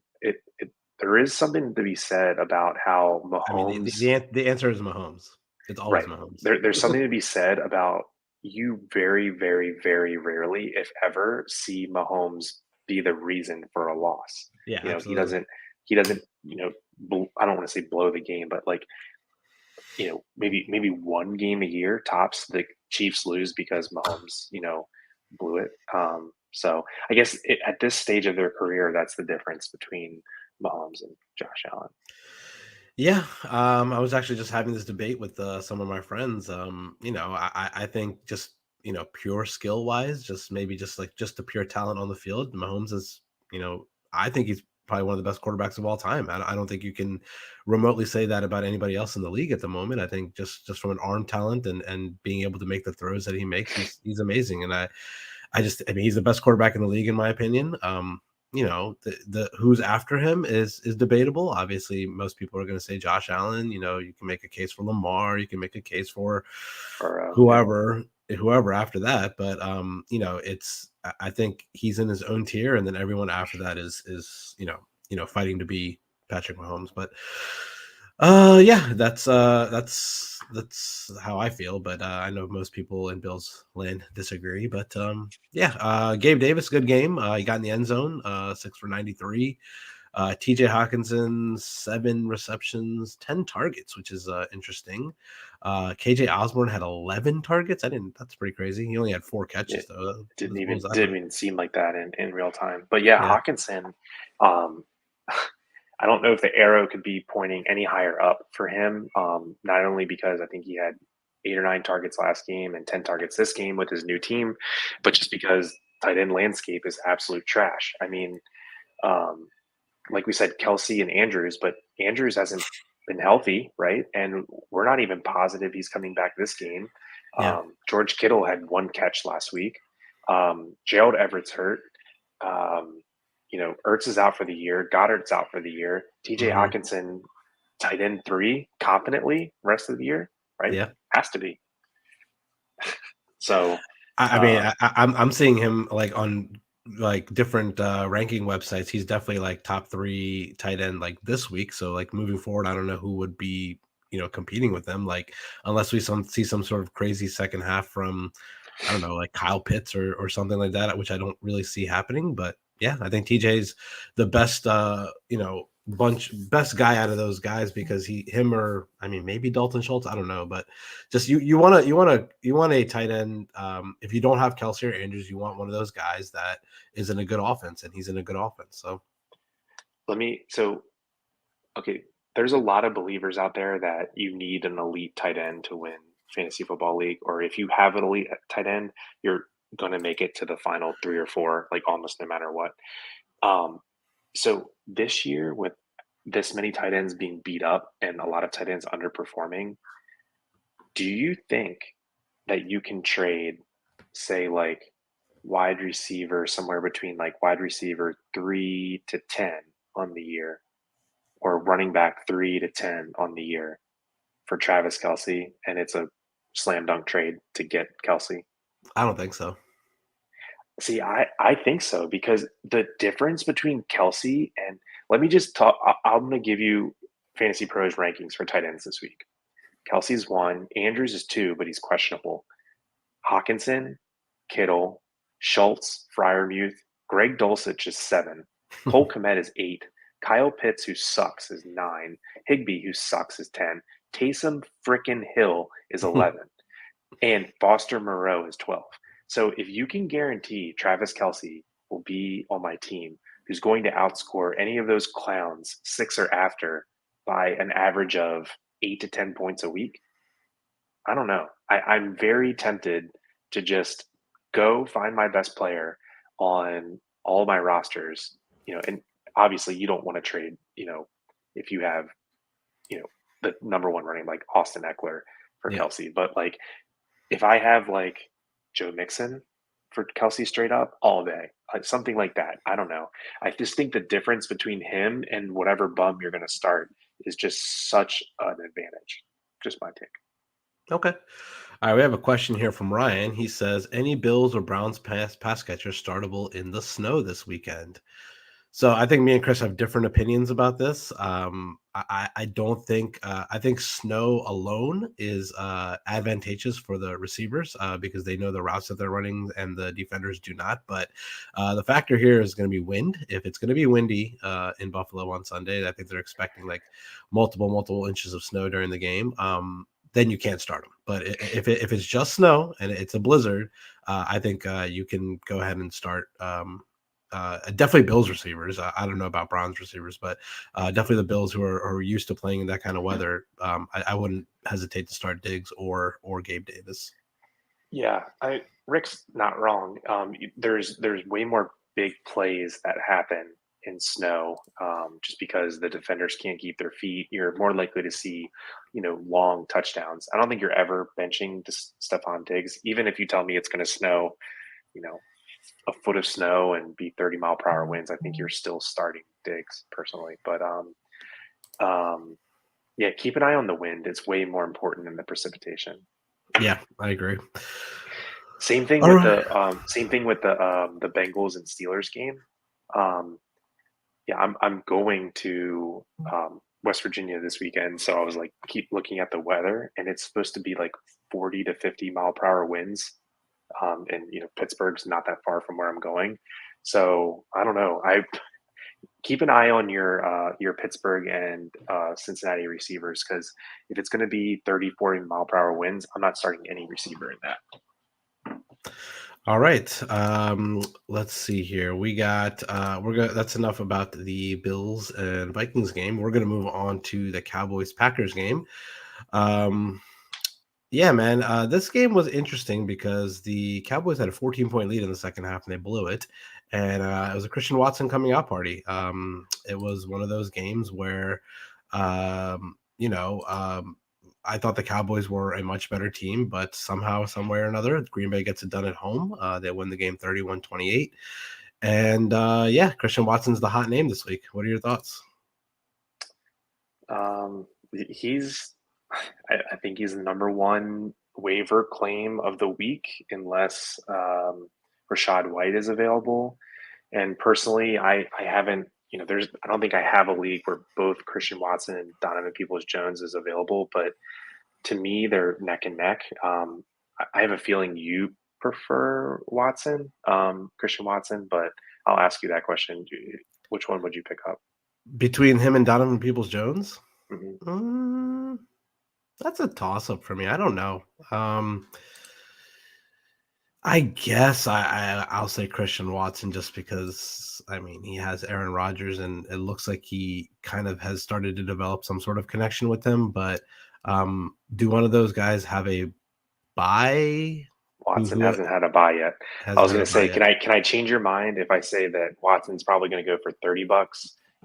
Speaker 2: there is something to be said about how
Speaker 1: I mean,
Speaker 2: Mahomes.
Speaker 1: the answer is Mahomes. It's always
Speaker 2: Right.
Speaker 1: Mahomes.
Speaker 2: There's something to be said about you very, very, very rarely, if ever, see Mahomes be the reason for a loss.
Speaker 1: Yeah,
Speaker 2: He
Speaker 1: absolutely.
Speaker 2: doesn't, I don't want to say blow the game, but like, maybe one game a year tops the Chiefs lose because Mahomes, blew it. So I guess at this stage of their career, that's the difference between Mahomes and Josh Allen.
Speaker 1: Yeah, I was actually just having this debate with some of my friends. I think just pure skill wise, just maybe just the pure talent on the field. Mahomes is, I think he's probably one of the best quarterbacks of all time. I don't think you can remotely say that about anybody else in the league at the moment. I think just from an arm talent and being able to make the throws that he makes, he's amazing. And I mean, he's the best quarterback in the league, in my opinion. The who's after him is debatable. Obviously, most people are going to say Josh Allen. You can make a case for Lamar. You can make a case for
Speaker 2: Or
Speaker 1: whoever after that. But I think he's in his own tier, and then everyone after that is fighting to be Patrick Mahomes. But yeah, that's how I feel. But I know most people in Bill's land disagree. But yeah, Gabe Davis, good game. He got in the end zone, 6 for 93. TJ Hawkinson, 7 receptions, 10 targets, which is interesting. KJ Osborne had 11 targets. That's pretty crazy. He only had 4 catches,
Speaker 2: it
Speaker 1: though.
Speaker 2: didn't
Speaker 1: What was
Speaker 2: even
Speaker 1: that
Speaker 2: didn't
Speaker 1: about?
Speaker 2: even seem like that in real time. But yeah,
Speaker 1: Yeah.
Speaker 2: Hawkinson, um, I don't know if the arrow could be pointing any higher up for him. Not only because I think he had 8 or 9 targets last game and 10 targets this game with his new team, but just because tight end landscape is absolute trash. I mean, um, like we said, Kelsey and Andrews, but Andrews hasn't been healthy, right? And we're not even positive he's coming back this game.
Speaker 1: Yeah.
Speaker 2: George Kittle had 1 catch last week. Gerald Everett's hurt. Um, Ertz is out for the year. Goddard's out for the year. TJ
Speaker 1: Hmm.
Speaker 2: Hawkinson, tight end 3, confidently rest of the year, right?
Speaker 1: Yeah.
Speaker 2: Has to be. So,
Speaker 1: I mean,
Speaker 2: um,
Speaker 1: I'm seeing him like on like different ranking websites. He's definitely like top 3 tight end like this week. So like moving forward, I don't know who would be competing with them. Like unless we see some sort of crazy second half from I don't know like Kyle Pitts or something like that, which I don't really see happening. But yeah, I think TJ's the best best guy out of those guys because him or I mean maybe Dalton Schultz, I don't know, but just you want a tight end. If you don't have Kelsey or Andrews, you want one of those guys that is in a good offense, and he's in a good offense. So
Speaker 2: so okay, there's a lot of believers out there that you need an elite tight end to win fantasy football league, or if you have an elite tight end, you're going to make it to the final 3 or 4, like almost no matter what. Um, so this year, with this many tight ends being beat up and a lot of tight ends underperforming, do you think that you can trade, say, like wide receiver somewhere between like wide receiver 3 to 10 on the year, or running back 3 to 10 on the year for Travis Kelsey, and it's a slam dunk trade to get Kelsey?
Speaker 1: I don't think so.
Speaker 2: See, I think so because the difference between Kelsey and let me just talk. I'm going to give you Fantasy Pros rankings for tight ends this week. Kelsey's 1, Andrews is 2, but he's questionable. Hawkinson, Kittle, Schultz, Fryermuth, Greg Dulcich is 7, Cole Kmet is 8, Kyle Pitts, who sucks, is 9, Higbee, who sucks, is 10, Taysom frickin' Hill is 11, and Foster Moreau is 12. So if you can guarantee Travis Kelsey will be on my team, who's going to outscore any of those clowns 6 or after by an average of 8 to 10 points a week, I don't know. I'm very tempted to just go find my best player on all my rosters, and obviously you don't want to trade, if you have, the number one running like Austin Eckler for
Speaker 1: Yeah,
Speaker 2: Kelsey. But like if I have like Joe Mixon for Kelsey straight up all day, like something like that. I don't know. I just think the difference between him and whatever bum you're going to start is just such an advantage. Just my take.
Speaker 1: okay. All right, we have a question here from Ryan. He says, "Any Bills or Browns pass catchers startable in the snow this weekend?" So I think me and Chris have different opinions about this. I don't think I think snow alone is advantageous for the receivers because they know the routes that they're running and the defenders do not. But the factor here is going to be wind. If it's going to be windy in Buffalo on Sunday, I think they're expecting like multiple inches of snow during the game. Then you can't start them. But if it's just snow and it's a blizzard, I think you can go ahead and start. Definitely Bills receivers. I don't know about Browns receivers, but definitely the Bills who are used to playing in that kind of weather. I wouldn't hesitate to start Diggs or Gabe Davis.
Speaker 2: Yeah, Rick's not wrong. There's way more big plays that happen in snow, just because the defenders can't keep their feet. You're more likely to see, long touchdowns. I don't think you're ever benching Stephon Diggs, even if you tell me it's going to snow, you know, a foot of snow and be 30-mile-per-hour winds. I think you're still starting Diggs personally, but yeah, keep an eye on the wind. It's way more important than the precipitation.
Speaker 1: Yeah, I agree.
Speaker 2: Same thing
Speaker 1: All
Speaker 2: with
Speaker 1: right.
Speaker 2: the Bengals and Steelers game. Um, yeah, I'm going to West Virginia this weekend, so I was like keep looking at the weather, and it's supposed to be like 40 to 50-mile-per-hour winds. And Pittsburgh's not that far from where I'm going, so I don't know. I keep an eye on your Pittsburgh and Cincinnati receivers, because if it's going to be 30, 40-mile-per-hour winds, I'm not starting any receiver in that.
Speaker 1: All right. Let's see here. We got we're gonna that's enough about the Bills and Vikings game. We're gonna move on to the Cowboys Packers game. Um yeah, man. This game was interesting because the Cowboys had a 14-point lead in the second half and they blew it. And it was a Christian Watson coming out party. It was one of those games where you know, I thought the Cowboys were a much better team, but somehow, somewhere or another, Green Bay gets it done at home. They win the game 31-28. And yeah, Christian Watson's the hot name this week. What are your thoughts?
Speaker 2: He's, I think he's the number one waiver claim of the week, unless Rashad White is available. And personally, I haven't, I don't think I have a league where both Christian Watson and Donovan Peoples-Jones is available, but to me, they're neck and neck. I have a feeling you prefer Christian Watson, but I'll ask you that question. Which one would you pick up?
Speaker 1: Between him and Donovan Peoples-Jones?
Speaker 2: Hmm.
Speaker 1: Mm, that's a toss-up for me. I don't know. I guess I'll say Christian Watson just because I mean he has Aaron Rodgers and it looks like he kind of has started to develop some sort of connection with him. But do one of those guys have a bye?
Speaker 2: Watson
Speaker 1: Who
Speaker 2: hasn't had a bye yet. I
Speaker 1: hasn't
Speaker 2: was
Speaker 1: had
Speaker 2: going
Speaker 1: a
Speaker 2: to
Speaker 1: bye
Speaker 2: say,
Speaker 1: yet?
Speaker 2: can I change your mind if I say that Watson's probably going to go for $30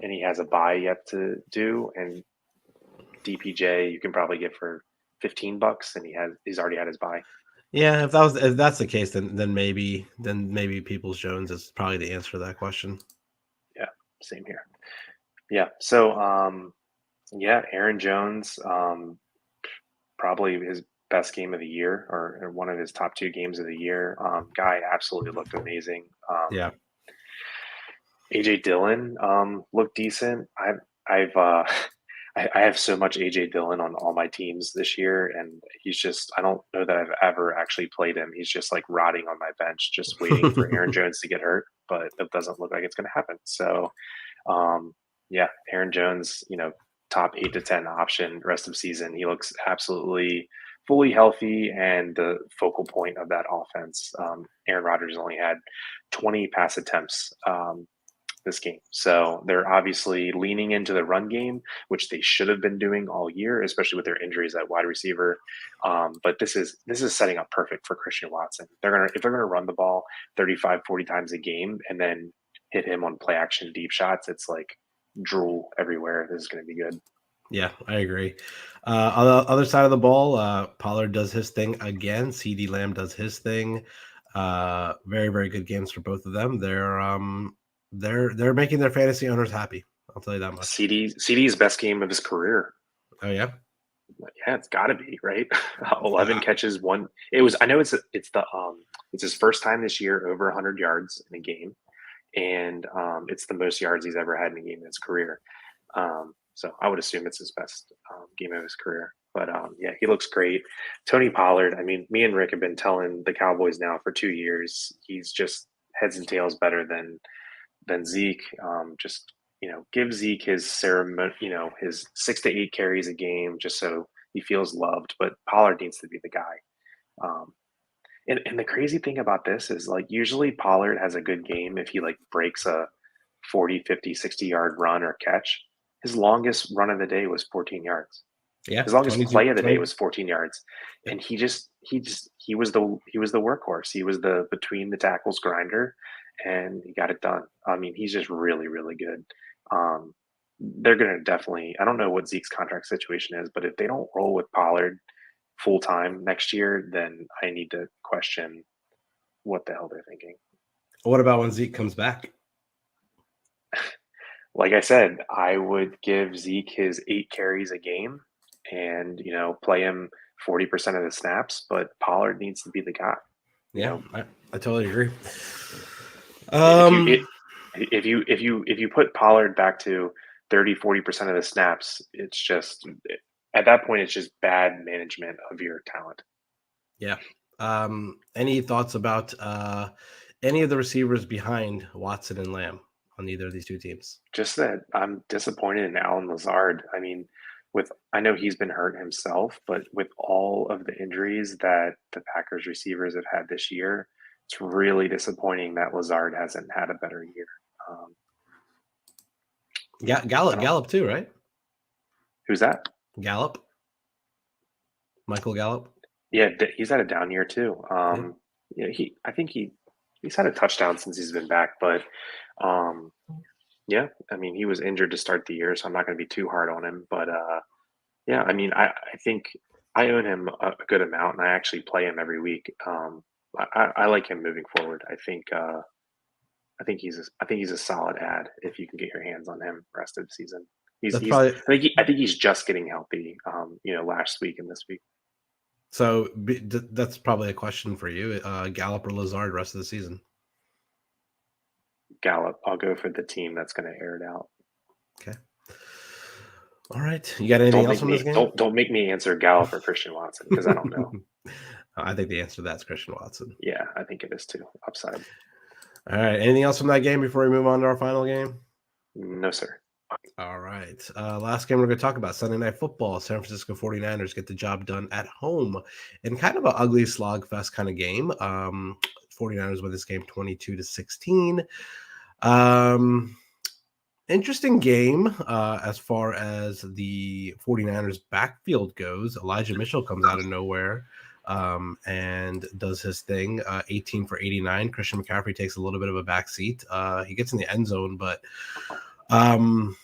Speaker 2: and he has a bye yet to do, and DPJ you can probably get for $15 and he's already had his bye.
Speaker 1: Yeah, if that's the case, then maybe Peoples Jones is probably the answer to that question.
Speaker 2: Yeah, same here. Yeah. So yeah, Aaron Jones, probably his best game of the year, or one of his top two games of the year. Guy absolutely looked amazing.
Speaker 1: Yeah,
Speaker 2: AJ Dillon looked decent. I've I have so much AJ Dillon on all my teams this year, and he's just I don't know that I've ever actually played him. He's just like rotting on my bench, just waiting for Aaron Jones to get hurt, but it doesn't look like it's going to happen. So um, yeah, Aaron Jones, top 8 to 10 option rest of season. He looks absolutely fully healthy and the focal point of that offense. Aaron Rodgers only had 20 pass attempts this game. So they're obviously leaning into the run game, which they should have been doing all year, especially with their injuries at wide receiver. But this is setting up perfect for Christian Watson. If they're gonna run the ball 35, 40 times a game and then hit him on play action deep shots, it's like drool everywhere. This is gonna be good.
Speaker 1: yeah, I agree. On the other side of the ball, Pollard does his thing again. CD Lamb does his thing. Very, very good games for both of them. They're making their fantasy owners happy. I'll tell you that much.
Speaker 2: CD's best game of his career.
Speaker 1: Oh yeah,
Speaker 2: Yeah, it's got to be right.
Speaker 1: uh,
Speaker 2: 11 catches, one. It was. I know it's his first time this year over 100 yards in a game, and it's the most yards he's ever had in a game in his career. So I would assume it's his best game of his career. But yeah, he looks great. Tony Pollard. I mean, me and Rick have been telling the Cowboys now for 2 years. He's just heads and tails better than Zeke. Just give Zeke his ceremony, his 6 to 8 carries a game, just so he feels loved. But Pollard needs to be the guy. Um, and the crazy thing about this is, like, usually Pollard has a good game if he like breaks a 40, 50, 60 yard run or catch. His longest run of the day was 14 yards.
Speaker 1: Yeah,
Speaker 2: As long as
Speaker 1: 22,
Speaker 2: play of the day
Speaker 1: 20.
Speaker 2: was 14 yards,
Speaker 1: Yep.
Speaker 2: and he was the workhorse. He was the between the tackles grinder, and he got it done. I mean, he's just really, really good. Um, they're gonna definitely. I don't know what Zeke's contract situation is, but if they don't roll with Pollard full time next year, then I need to question what the hell they're thinking.
Speaker 1: What about when Zeke comes back?
Speaker 2: Like I said, I would give Zeke his 8 carries a game and, play him 40% of the snaps, but Pollard needs to be the guy. You
Speaker 1: Yeah,
Speaker 2: know,
Speaker 1: I totally agree.
Speaker 2: if you
Speaker 1: Um,
Speaker 2: it, if you put Pollard back to 30-40% of the snaps, it's just at that point it's just bad management of your talent.
Speaker 1: yeah. Any thoughts about any of the receivers behind Watson and Lamb on either of these two teams?
Speaker 2: Just that I'm disappointed in Alan Lazard. I mean, I know he's been hurt himself, but with all of the injuries that the Packers receivers have had this year, it's really disappointing that Lazard hasn't had a better year. Um, yeah, I don't.
Speaker 1: Gallup too, right?
Speaker 2: Who's that?
Speaker 1: Gallup, Michael Gallup.
Speaker 2: Yeah, he's had a down year too.
Speaker 1: Yeah.
Speaker 2: Yeah, I think he's had a touchdown since he's been back, but um, yeah, I mean, he was injured to start the year, so I'm not going to be too hard on him, but yeah, I mean, I think I own him a good amount, and I actually play him every week. I like him moving forward. I think he's a solid ad if you can get your hands on him rest of the season. He's
Speaker 1: That's
Speaker 2: he's
Speaker 1: probably
Speaker 2: I think he's just getting healthy. Last week and this week.
Speaker 1: so. That's probably a question for you. Gallup or Lazard rest of the season.
Speaker 2: Gallup, I'll go for the team that's going to air it out.
Speaker 1: Okay. All right. You got anything
Speaker 2: Don't
Speaker 1: else
Speaker 2: make
Speaker 1: from this
Speaker 2: me
Speaker 1: game?
Speaker 2: don't make me answer Gallup or Christian Watson because I don't know.
Speaker 1: I think the answer to that's Christian Watson.
Speaker 2: Yeah, I think it is too. Upside.
Speaker 1: All right. Anything else from that game before we move on to our final game?
Speaker 2: No, sir.
Speaker 1: All right. Last game we're going to talk about Sunday Night Football. San Francisco 49ers get the job done at home in kind of an ugly slogfest kind of game. 49ers win this game 22-16. Interesting game as far as the 49ers backfield goes. Elijah Mitchell comes out of nowhere and does his thing, 18 for 89. Christian McCaffrey takes a little bit of a backseat. He gets in the end zone, but Kyle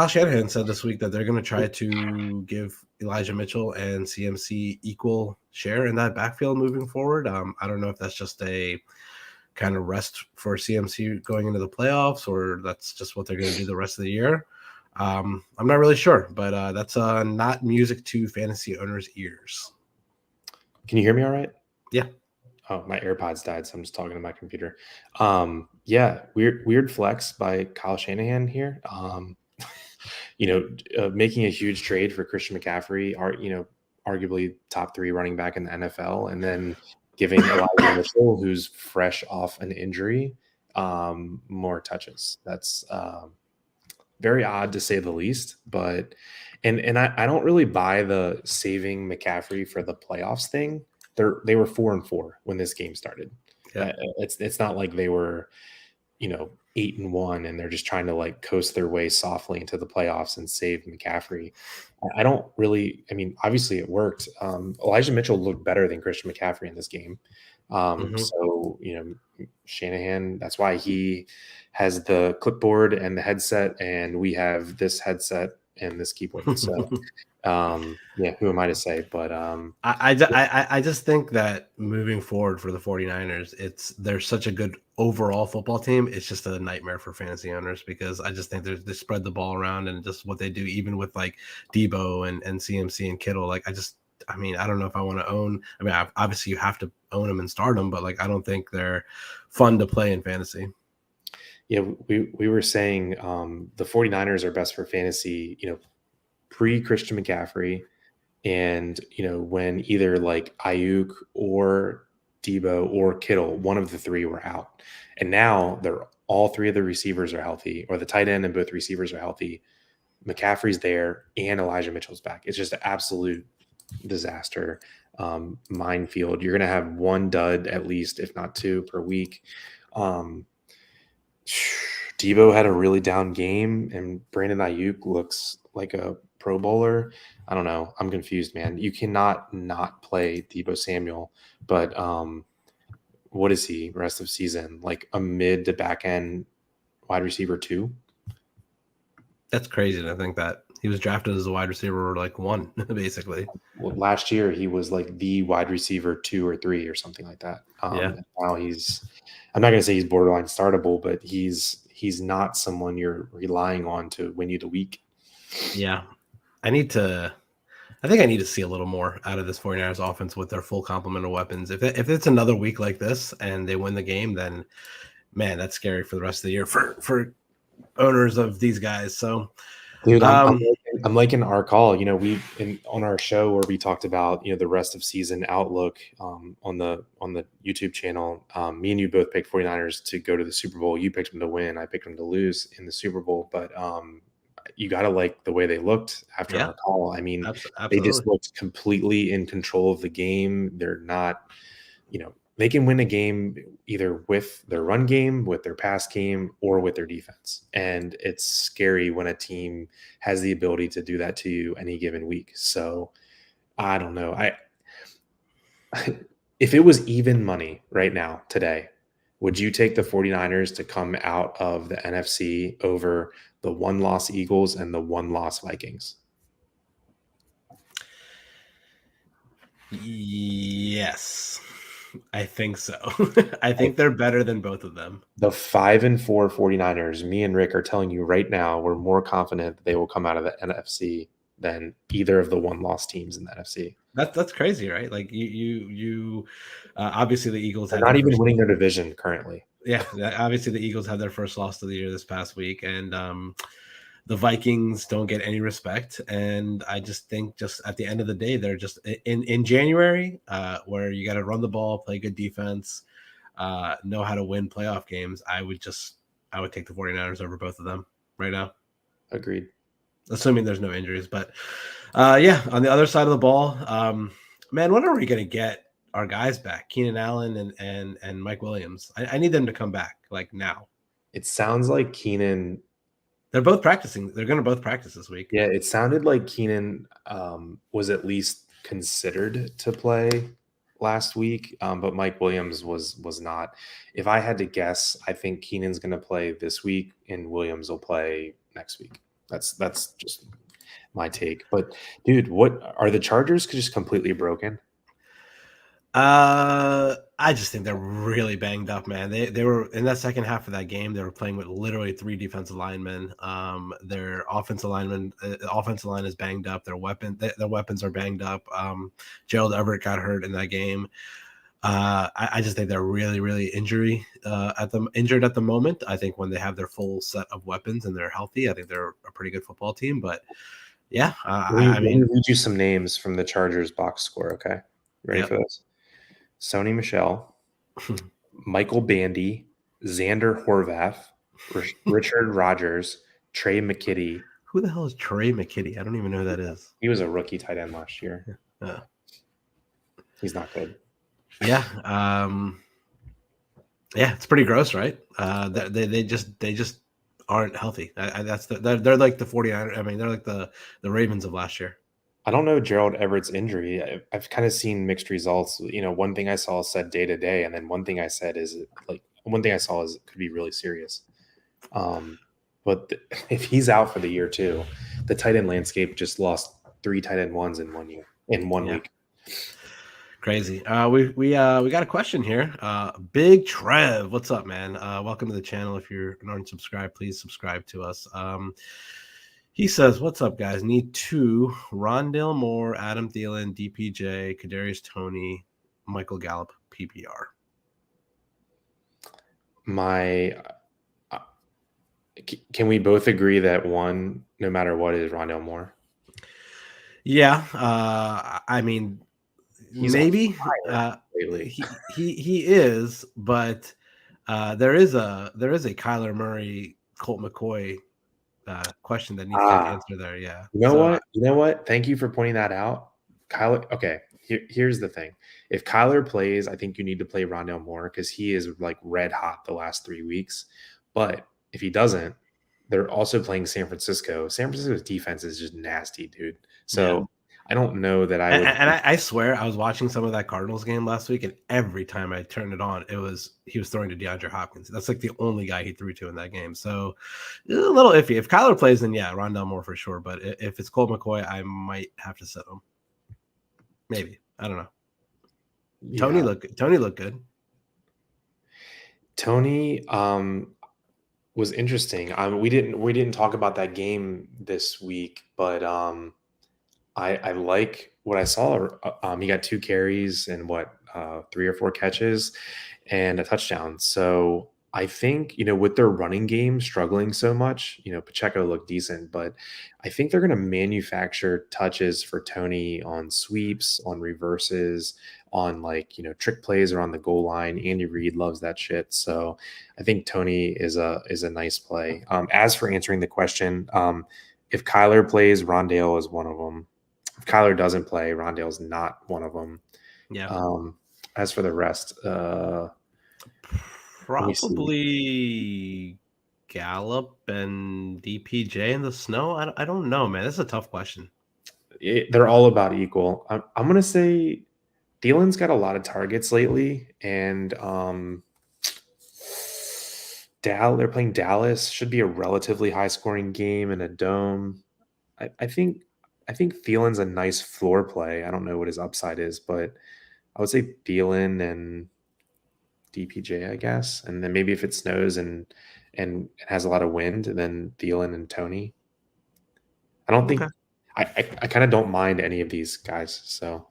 Speaker 1: Shanahan said this week that they're going to try to give Elijah Mitchell and CMC equal share in that backfield moving forward. I don't know if that's just a kind of rest for CMC going into the playoffs, or that's just what they're going to do the rest of the year. I'm not really sure, but that's not music to fantasy owners' ears.
Speaker 3: Can you hear me all right?
Speaker 1: Yeah.
Speaker 3: Oh, my AirPods died, so I'm just talking to my computer. Yeah, weird flex by Kyle Shanahan here. Making a huge trade for Christian McCaffrey, arguably top 3 running back in the NFL, and then giving Elijah Mitchell, who's fresh off an injury, more touches. That's very odd to say the least, but and I don't really buy the saving McCaffrey for the playoffs thing. They were 4-4 when this game started.
Speaker 1: Yeah.
Speaker 3: It's not like they were, 8-1 and they're just trying to like coast their way softly into the playoffs and save McCaffrey. I don't really. I mean, obviously it worked. Elijah Mitchell looked better than Christian McCaffrey in this game. So Shanahan. That's why he has the clipboard and the headset, and we have this headset and this keyboard. So. Who am I to say? But
Speaker 1: I just think that moving forward for the 49ers, they're such a good overall football team. It's just a nightmare for fantasy owners because I just think they spread the ball around and just what they do, even with like Debo and CMC and Kittle. Like I don't know if I want to own. I mean, obviously you have to own them and start them, but like I don't think they're fun to play in fantasy.
Speaker 3: Yeah, we were saying the 49ers are best for fantasy, pre-Christian McCaffrey, and when either like Ayuk or Debo or Kittle, one of the 3 were out, and now all 3 of the receivers are healthy, or the tight end and both receivers are healthy. McCaffrey's there and Elijah Mitchell's back. It's just an absolute disaster, minefield. You're gonna have 1 dud at least, if not 2 per week. Debo had a really down game, and Brandon Ayuk looks like a Pro Bowler. I don't know. I'm confused, man. You cannot not play Deebo Samuel, but what is he rest of season? Like a mid to back end wide receiver 2?
Speaker 1: That's crazy to think that he was drafted as a wide receiver like 1, basically.
Speaker 3: Well, last year he was like the wide receiver 2 or 3 or something like that.
Speaker 1: Yeah.
Speaker 3: Now I'm not going to say he's borderline startable, but he's not someone you're relying on to win you the week.
Speaker 1: Yeah. I think I need to see a little more out of this 49ers offense with their full complement of weapons. If it's another week like this and they win the game, then man, that's scary for the rest of the year for owners of these guys. So,
Speaker 3: dude, I'm liking our call. You know, on our show where we talked about, you know, the rest of season outlook on the YouTube channel. Me and you both picked 49ers to go to the Super Bowl. You picked them to win. I picked them to lose in the Super Bowl. But you got to like the way they looked after our call. I mean,
Speaker 1: absolutely.
Speaker 3: They just looked completely in control of the game. They're not, you know, they can win a game either with their run game, with their pass game, or with their defense. And it's scary when a team has the ability to do that to you any given week. So I don't know. If it was even money right now today, would you take the 49ers to come out of the NFC over the 1-loss Eagles and the 1-loss Vikings?
Speaker 1: Yes, I think so. I think they're better than both of them.
Speaker 3: The 5-4 49ers, me and Rick are telling you right now, we're more confident that they will come out of the NFC than either of the 1-loss teams in the NFC.
Speaker 1: That's crazy, right? Like you obviously the Eagles
Speaker 3: are not even winning their division currently.
Speaker 1: Yeah, obviously the Eagles had their first loss of the year this past week, and the Vikings don't get any respect. And I just think, just at the end of the day, they're just in January, where you got to run the ball, play good defense, know how to win playoff games. I would take the 49ers over both of them right now.
Speaker 3: Agreed.
Speaker 1: Assuming there's no injuries, but yeah, on the other side of the ball, man, when are we going to get our guys back? Keenan Allen and Mike Williams. I need them to come back like now.
Speaker 3: It sounds like Keenan.
Speaker 1: They're both practicing. They're going to both practice this week.
Speaker 3: Yeah, it sounded like Keenan was at least considered to play last week, but Mike Williams was not. If I had to guess, I think Keenan's going to play this week and Williams will play next week. That's just my take. But dude, what are the Chargers just completely broken?
Speaker 1: I just think they're really banged up, man. They were in that second half of that game. They were playing with literally 3 defensive linemen. Their offensive line is banged up. Their weapons are banged up. Gerald Everett got hurt in that game. I just think they're really, really injured at the moment. I think when they have their full set of weapons and they're healthy, I think they're a pretty good football team. But yeah,
Speaker 3: let me read you some names from the Chargers box score. Okay, ready for this? Sony Michel, Michael Bandy, Xander Horvath, Richard Rogers, Trey McKitty.
Speaker 1: Who the hell is Trey McKitty? I don't even know who that is.
Speaker 3: He was a rookie tight end last year. He's not good.
Speaker 1: Yeah. Yeah, it's pretty gross, right? They just aren't healthy. They're like the 49ers. I mean, they're like the Ravens of last year.
Speaker 3: I don't know Gerald Everett's injury. I've kind of seen mixed results. You know, one thing I saw said day to day, and then one thing I saw is it could be really serious. But if he's out for the year too, the tight end landscape just lost 3 tight end ones in 1 year, in 1 week.
Speaker 1: Crazy. We got a question here. Big Trev, what's up, man? Welcome to the channel. If you're not subscribed, please subscribe to us. He says, "What's up, guys? Need 2: Rondale Moore, Adam Thielen, DPJ, Kadarius Toney, Michael Gallup, PPR."
Speaker 3: Can we both agree that one, no matter what, is Rondale Moore?
Speaker 1: Yeah. I mean, maybe he is, but there is a Kyler Murray, Colt McCoy question that needs to answer there. Yeah.
Speaker 3: You know what? Thank you for pointing that out. Kyler. Okay. Here's the thing. If Kyler plays, I think you need to play Rondale Moore because he is like red hot the last 3 weeks. But if he doesn't, they're also playing San Francisco. San Francisco's defense is just nasty, dude. So I don't know that I would.
Speaker 1: And I swear, I was watching some of that Cardinals game last week, and every time I turned it on, he was throwing to DeAndre Hopkins. That's like the only guy he threw to in that game. So a little iffy. If Kyler plays, then yeah, Rondell Moore for sure. But if it's Colt McCoy, I might have to sit him. Maybe, I don't know.
Speaker 3: Yeah.
Speaker 1: Tony looked good.
Speaker 3: Tony was interesting. We didn't talk about that game this week, but I like what I saw. He got 2 carries and 3 or 4 catches and a touchdown. So I think, with their running game struggling so much, Pacheco looked decent, but I think they're going to manufacture touches for Tony on sweeps, on reverses, on trick plays around the goal line. Andy Reid loves that shit. So I think Tony is a nice play. As for answering the question, if Kyler plays, Rondale is one of them. If Kyler doesn't play, Rondale's not one of them.
Speaker 1: Yeah.
Speaker 3: As for the rest,
Speaker 1: probably Gallup and DPJ in the snow. I don't know, man. This is a tough question.
Speaker 3: They're all about equal. I'm going to say Thielen's got a lot of targets lately, and they're playing Dallas. Should be a relatively high-scoring game in a dome. I think Thielen's a nice floor play. I don't know what his upside is, but I would say Thielen and DPJ, I guess. And then maybe if it snows and it has a lot of wind, then Thielen and Tony. I don't think I kind of don't mind any of these guys. So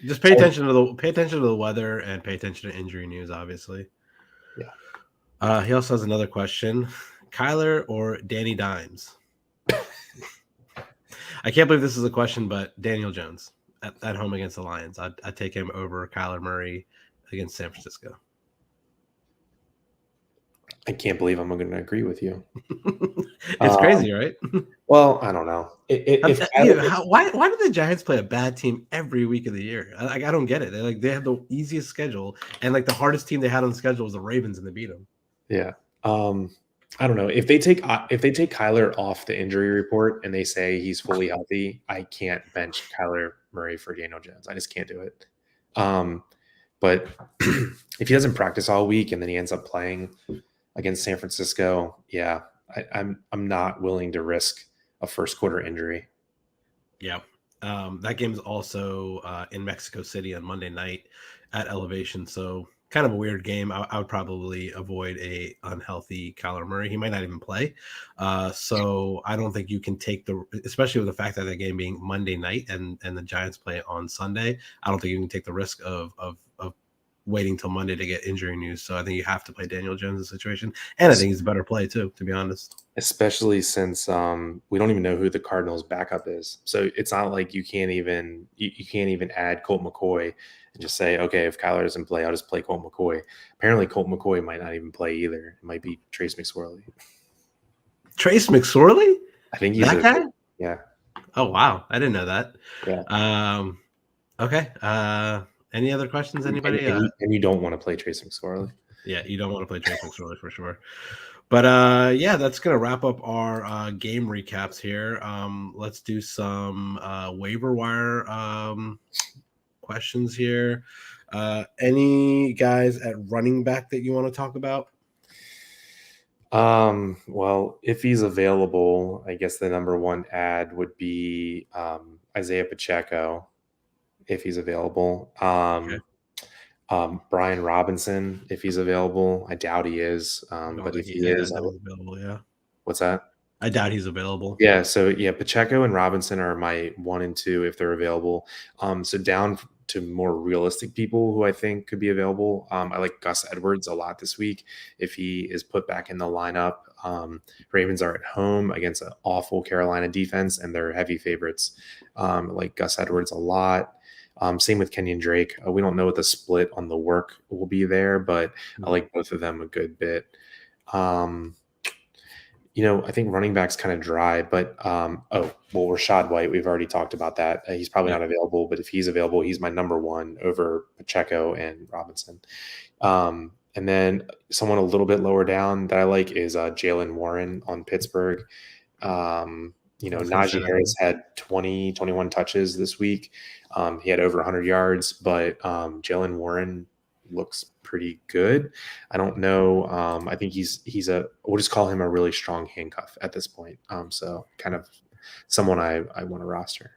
Speaker 1: just pay attention to the weather and pay attention to injury news, obviously.
Speaker 3: Yeah.
Speaker 1: He also has another question: Kyler or Danny Dimes? I can't believe this is a question, but Daniel Jones at home against the Lions. I'd take him over Kyler Murray against San Francisco.
Speaker 3: I can't believe I'm going to agree with you.
Speaker 1: It's crazy, right?
Speaker 3: Well, I don't know.
Speaker 1: Why do the Giants play a bad team every week of the year? I don't get it. They have the easiest schedule, and the hardest team they had on the schedule was the Ravens, and they beat them.
Speaker 3: Yeah. I don't know if they take Kyler off the injury report and they say he's fully healthy. I can't bench Kyler Murray for Daniel Jones. I just can't do it. But if he doesn't practice all week and then he ends up playing against San Francisco, yeah, I'm not willing to risk a first quarter injury.
Speaker 1: Yeah. That game is also in Mexico City on Monday night at Elevation. So kind of a weird game. I would probably avoid a unhealthy Kyler Murray. He might not even play. So I don't think you can take especially with the fact that the game being Monday night and the Giants play on Sunday, I don't think you can take the risk of waiting till Monday to get injury news. So I think you have to play Daniel Jones' situation. And I think he's a better play too, to be honest.
Speaker 3: Especially since we don't even know who the Cardinals backup is. So it's not like you can't even add Colt McCoy and just say, okay, if Kyler doesn't play, I'll just play Colt McCoy. Apparently Colt McCoy might not even play either. It might be Trace McSorley.
Speaker 1: Trace McSorley?
Speaker 3: I think he's
Speaker 1: that guy?
Speaker 3: Yeah.
Speaker 1: Oh, wow. I didn't know that.
Speaker 3: Yeah.
Speaker 1: Okay. Any other questions, anybody?
Speaker 3: And you don't want to play Trace McSorley.
Speaker 1: Yeah, you don't want to play Trace McSorley for sure. But that's going to wrap up our game recaps here. Let's do some waiver wire questions here. Any guys at running back that you want to talk about?
Speaker 3: Well, if he's available, I guess the number one ad would be Isaiah Pacheco, if he's available.
Speaker 1: Okay.
Speaker 3: Brian Robinson, if he's available. I doubt he is. But if he is,
Speaker 1: available, yeah.
Speaker 3: What's that?
Speaker 1: I doubt he's available.
Speaker 3: Yeah, so yeah, Pacheco and Robinson are my 1 and 2 if they're available. So down to more realistic people who I think could be available. I like Gus Edwards a lot this week if he is put back in the lineup. Ravens are at home against an awful Carolina defense, and they're heavy favorites. I like Gus Edwards a lot. Same with Kenyon Drake. We don't know what the split on the work will be there, but I like both of them a good bit. I think running back's kind of dry, but Rachaad White, we've already talked about that. He's probably not available, but if he's available, he's my number one over Pacheco and Robinson. And then someone a little bit lower down that I like is Jalen Warren on Pittsburgh. Najee Harris had 21 touches this week. He had over 100 yards, but Jalen Warren looks pretty good. I don't know. I think we'll just call him a really strong handcuff at this point. So kind of someone I want to roster.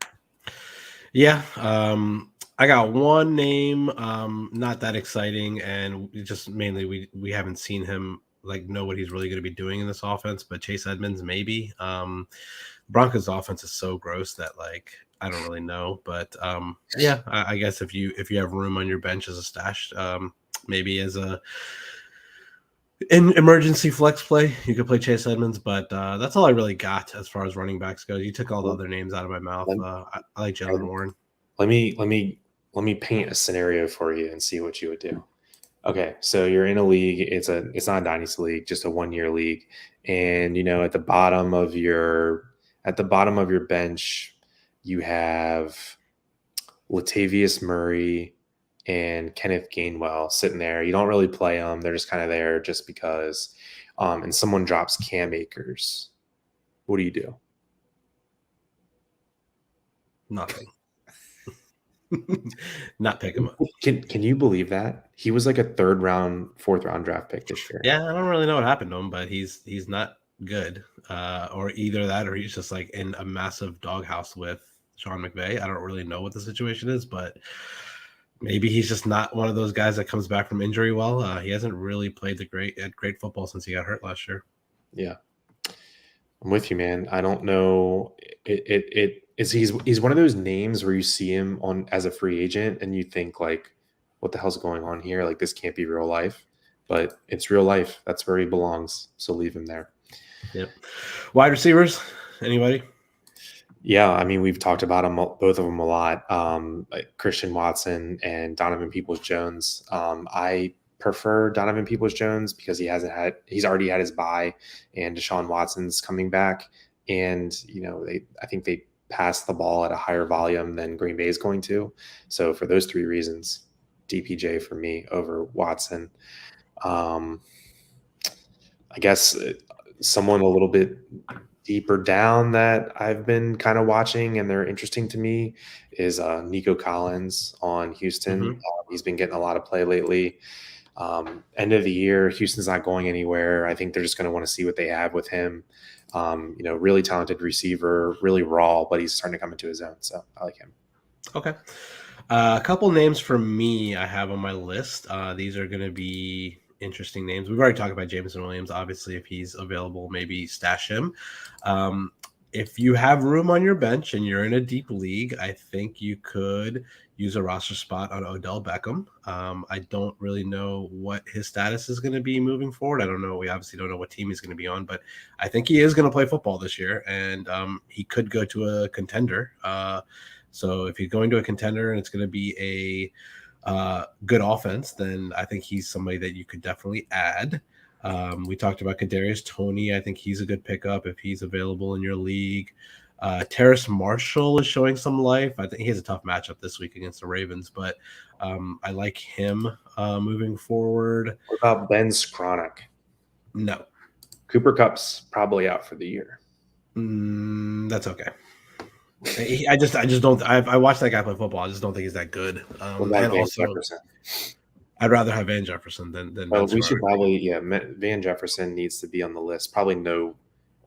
Speaker 1: Yeah. I got one name, not that exciting, and just mainly we haven't seen him know what he's really going to be doing in this offense, but Chase Edmonds maybe. Broncos offense is so gross that I don't really know, but yeah, I guess if you have room on your bench as a stash, maybe as a in emergency flex play, you could play Chase Edmonds, but that's all I really got as far as running backs goes. You took all the other names out of my mouth. I like Jalen Warren.
Speaker 3: Let me paint a scenario for you and see what you would do. Okay, so you're in a league. It's not a dynasty league, just a 1-year league, and at the bottom of your bench, you have Latavius Murray and Kenneth Gainwell sitting there. You don't really play them; they're just kind of there just because. And someone drops Cam Akers. What do you do?
Speaker 1: Nothing. Not pick him up.
Speaker 3: Can you believe that? He was like a 3rd round, 4th round draft pick this year.
Speaker 1: Yeah, I don't really know what happened to him, but he's not good. Or either that, or he's just in a massive doghouse with Sean McVay. I don't really know what the situation is, but maybe he's just not one of those guys that comes back from injury well. He hasn't really played great football since he got hurt last year.
Speaker 3: Yeah, I'm with you, man. I don't know. He's one of those names where you see him on as a free agent and you think what the hell's going on here? This can't be real life, but it's real life. That's where he belongs. So leave him there.
Speaker 1: Yep. Wide receivers, anybody?
Speaker 3: Yeah, I mean, we've talked about them, both of them a lot. Christian Watson and Donovan Peoples-Jones. I prefer Donovan Peoples-Jones because he's already had his bye, and Deshaun Watson's coming back, and I think they pass the ball at a higher volume than Green Bay is going to. So for those 3 reasons, DPJ for me over Watson. I guess someone a little bit deeper down that I've been kind of watching and they're interesting to me is Nico Collins on Houston.
Speaker 1: Mm-hmm.
Speaker 3: He's been getting a lot of play lately. End of the year, Houston's not going anywhere. I think they're just going to want to see what they have with him. Really talented receiver, really raw, but he's starting to come into his own. So I like him.
Speaker 1: Okay. A couple names for me I have on my list. These are going to be interesting names. We've already talked about Jameson Williams. Obviously, if he's available, maybe stash him. If you have room on your bench and you're in a deep league, I think you could use a roster spot on Odell Beckham. I don't really know what his status is going to be moving forward. I don't know. We obviously don't know what team he's going to be on, but I think he is going to play football this year, and he could go to a contender. So if he's going to a contender and it's going to be a good offense, then I think he's somebody that you could definitely add. We talked about Kadarius Toney. I think he's a good pickup if he's available in your league. Terrace Marshall is showing some life. I think he has a tough matchup this week against the Ravens, but I like him moving forward.
Speaker 3: What about Ben Skronik?
Speaker 1: No.
Speaker 3: Cooper Kupp's probably out for the year.
Speaker 1: That's okay. I just don't. I watched that guy play football. I just don't think he's that good.
Speaker 3: What about Van Jefferson?
Speaker 1: I'd rather have Van Jefferson than
Speaker 3: well, we should probably Van Jefferson needs to be on the list. Probably no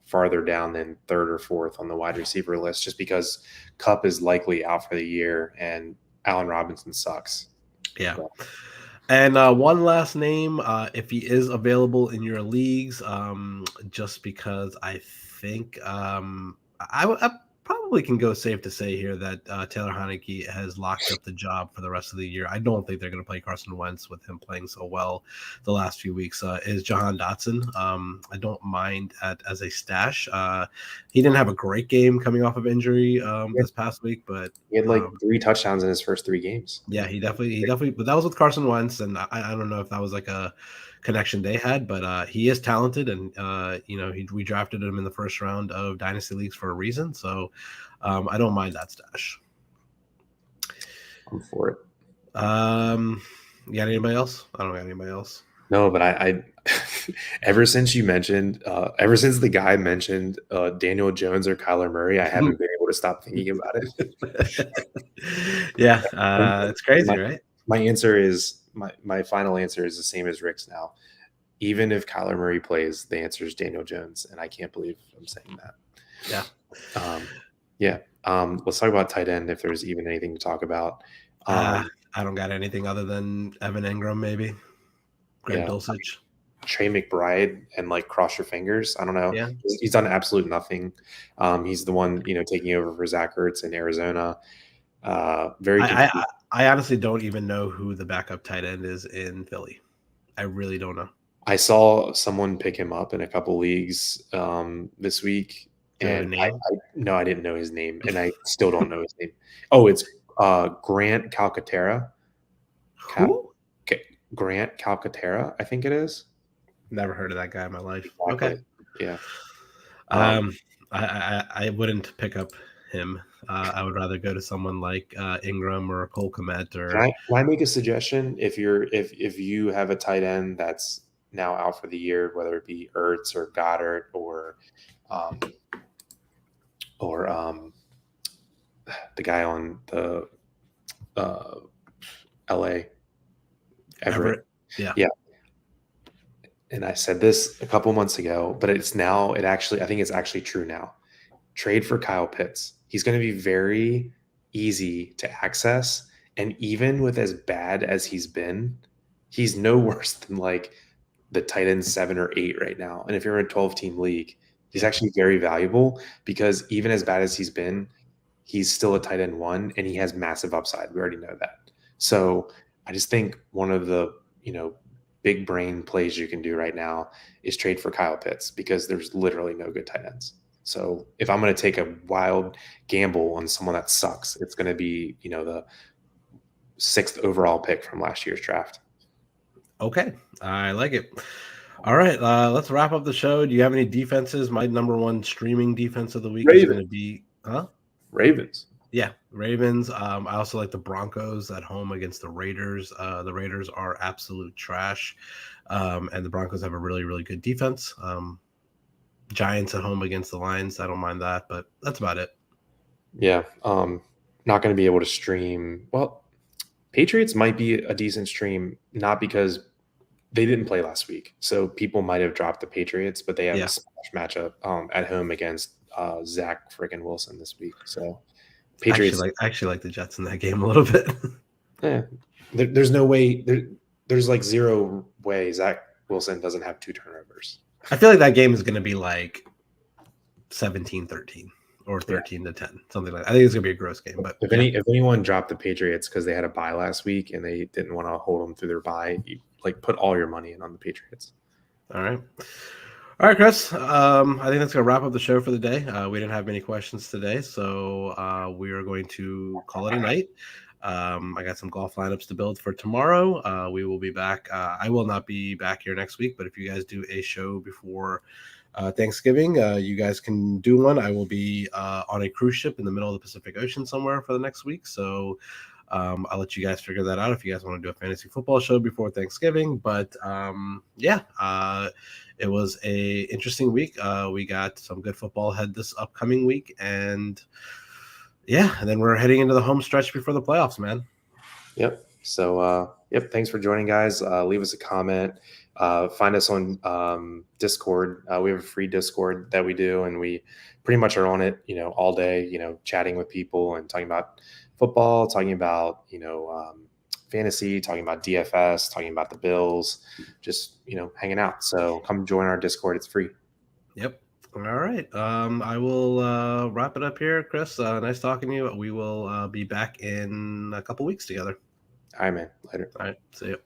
Speaker 3: farther down than 3rd or 4th on the wide receiver list, just because Kupp is likely out for the year and Allen Robinson sucks.
Speaker 1: Yeah. So. And one last name, if he is available in your leagues, just because I think I probably can go safe to say here that Taylor Heineke has locked up the job for the rest of the year. I don't think they're going to play Carson Wentz with him playing so well the last few weeks. Is Jahan Dotson. I don't mind as a stash. He didn't have a great game coming off of injury this past week, but
Speaker 3: he had 3 touchdowns in his first 3 games.
Speaker 1: Yeah, he definitely. But that was with Carson Wentz, and I don't know if that was a connection they had, but he is talented, and we drafted him in the first round of dynasty leagues for a reason. So I don't mind that stash.
Speaker 3: I'm for it.
Speaker 1: You got anybody else? I don't got anybody else.
Speaker 3: No, but I ever since the guy mentioned Daniel Jones or Kyler Murray, I haven't been able to stop thinking about it.
Speaker 1: Yeah,
Speaker 3: And
Speaker 1: it's crazy,
Speaker 3: my
Speaker 1: right?
Speaker 3: my final answer is the same as Rick's now. Even if Kyler Murray plays, the answer is Daniel Jones, and I can't believe I'm saying that.
Speaker 1: Yeah.
Speaker 3: Yeah. Let's talk about tight end if there's even anything to talk about.
Speaker 1: I don't got anything other than Evan Ingram, maybe Greg
Speaker 3: Yeah,
Speaker 1: Dulcich.
Speaker 3: Trey McBride and like cross your fingers. I don't know.
Speaker 1: Yeah.
Speaker 3: He's done absolute nothing. He's the one, taking over for Zach Ertz in Arizona. Very confused.
Speaker 1: I honestly don't even know who the backup tight end is in Philly. I really don't know.
Speaker 3: I saw someone pick him up in a couple leagues this week,
Speaker 1: Do you have a
Speaker 3: and
Speaker 1: name?
Speaker 3: no, I didn't know his name, and I still don't know his name. Oh, it's Grant Calcaterra.
Speaker 1: Who?
Speaker 3: Grant Calcaterra, I think it is.
Speaker 1: Never heard of that guy in my life.
Speaker 3: Exactly.
Speaker 1: Okay.
Speaker 3: Yeah.
Speaker 1: I wouldn't pick up him. I would rather go to someone like Ingram or Cole Kmet or.
Speaker 3: Can I make a suggestion? If you have a tight end that's now out for the year, whether it be Ertz or Goddard or the guy on the LA Everett.
Speaker 1: Yeah.
Speaker 3: And I said this a couple months ago, but I think it's actually true now. Trade for Kyle Pitts. He's going to be very easy to access. And even with as bad as he's been, he's no worse than like the tight end 7 or 8 right now. And if you're in a 12-team league, he's actually very valuable because even as bad as he's been, he's still a tight end 1 and he has massive upside. We already know that. So I just think one of the, big brain plays you can do right now is trade for Kyle Pitts because there's literally no good tight ends. So if I'm going to take a wild gamble on someone that sucks, it's going to be, the 6th overall pick from last year's draft.
Speaker 1: Okay. I like it. All right. Let's wrap up the show. Do you have any defenses? My number one streaming defense of the week is going to be
Speaker 3: Ravens.
Speaker 1: Yeah, Ravens. I also like the Broncos at home against the Raiders. The Raiders are absolute trash, and the Broncos have a really, really good defense. Giants at home against the Lions. I don't mind that, but that's about it.
Speaker 3: Yeah, not going to be able to stream. Well, Patriots might be a decent stream, not because they didn't play last week, so people might have dropped the Patriots, but they have a smash matchup at home against Zach friggin' Wilson this week. So Patriots.
Speaker 1: I actually like the Jets in that game a little bit.
Speaker 3: Yeah, there's no way. There's like zero way Zach Wilson doesn't have 2 turnovers.
Speaker 1: I feel like that game is going to be like 17-13 or 13-10, something like that. I think it's going to be a gross game. But
Speaker 3: if anyone dropped the Patriots because they had a bye last week and they didn't want to hold them through their bye, you, put all your money in on the Patriots.
Speaker 1: All right, Chris. I think that's going to wrap up the show for the day. We didn't have many questions today, so we are going to call it a night. I got some golf lineups to build for tomorrow. We will be back. I will not be back here next week, but if you guys do a show before Thanksgiving, you guys can do one. I will be on a cruise ship in the middle of the Pacific Ocean somewhere for the next week, so I'll let you guys figure that out if you guys want to do a fantasy football show before Thanksgiving. But it was a interesting week. We got some good football ahead this upcoming week, and then we're heading into the home stretch before the playoffs, man.
Speaker 3: Yep. So, thanks for joining, guys. Leave us a comment. Find us on Discord. We have a free Discord that we do, and we pretty much are on it, all day, chatting with people and talking about football, talking about, fantasy, talking about DFS, talking about the Bills, just, hanging out. So come join our Discord. It's free.
Speaker 1: Yep. All right. I will wrap it up here, Chris. Nice talking to you. We will be back in a couple weeks together.
Speaker 3: All right, man. Later.
Speaker 1: All right. See you.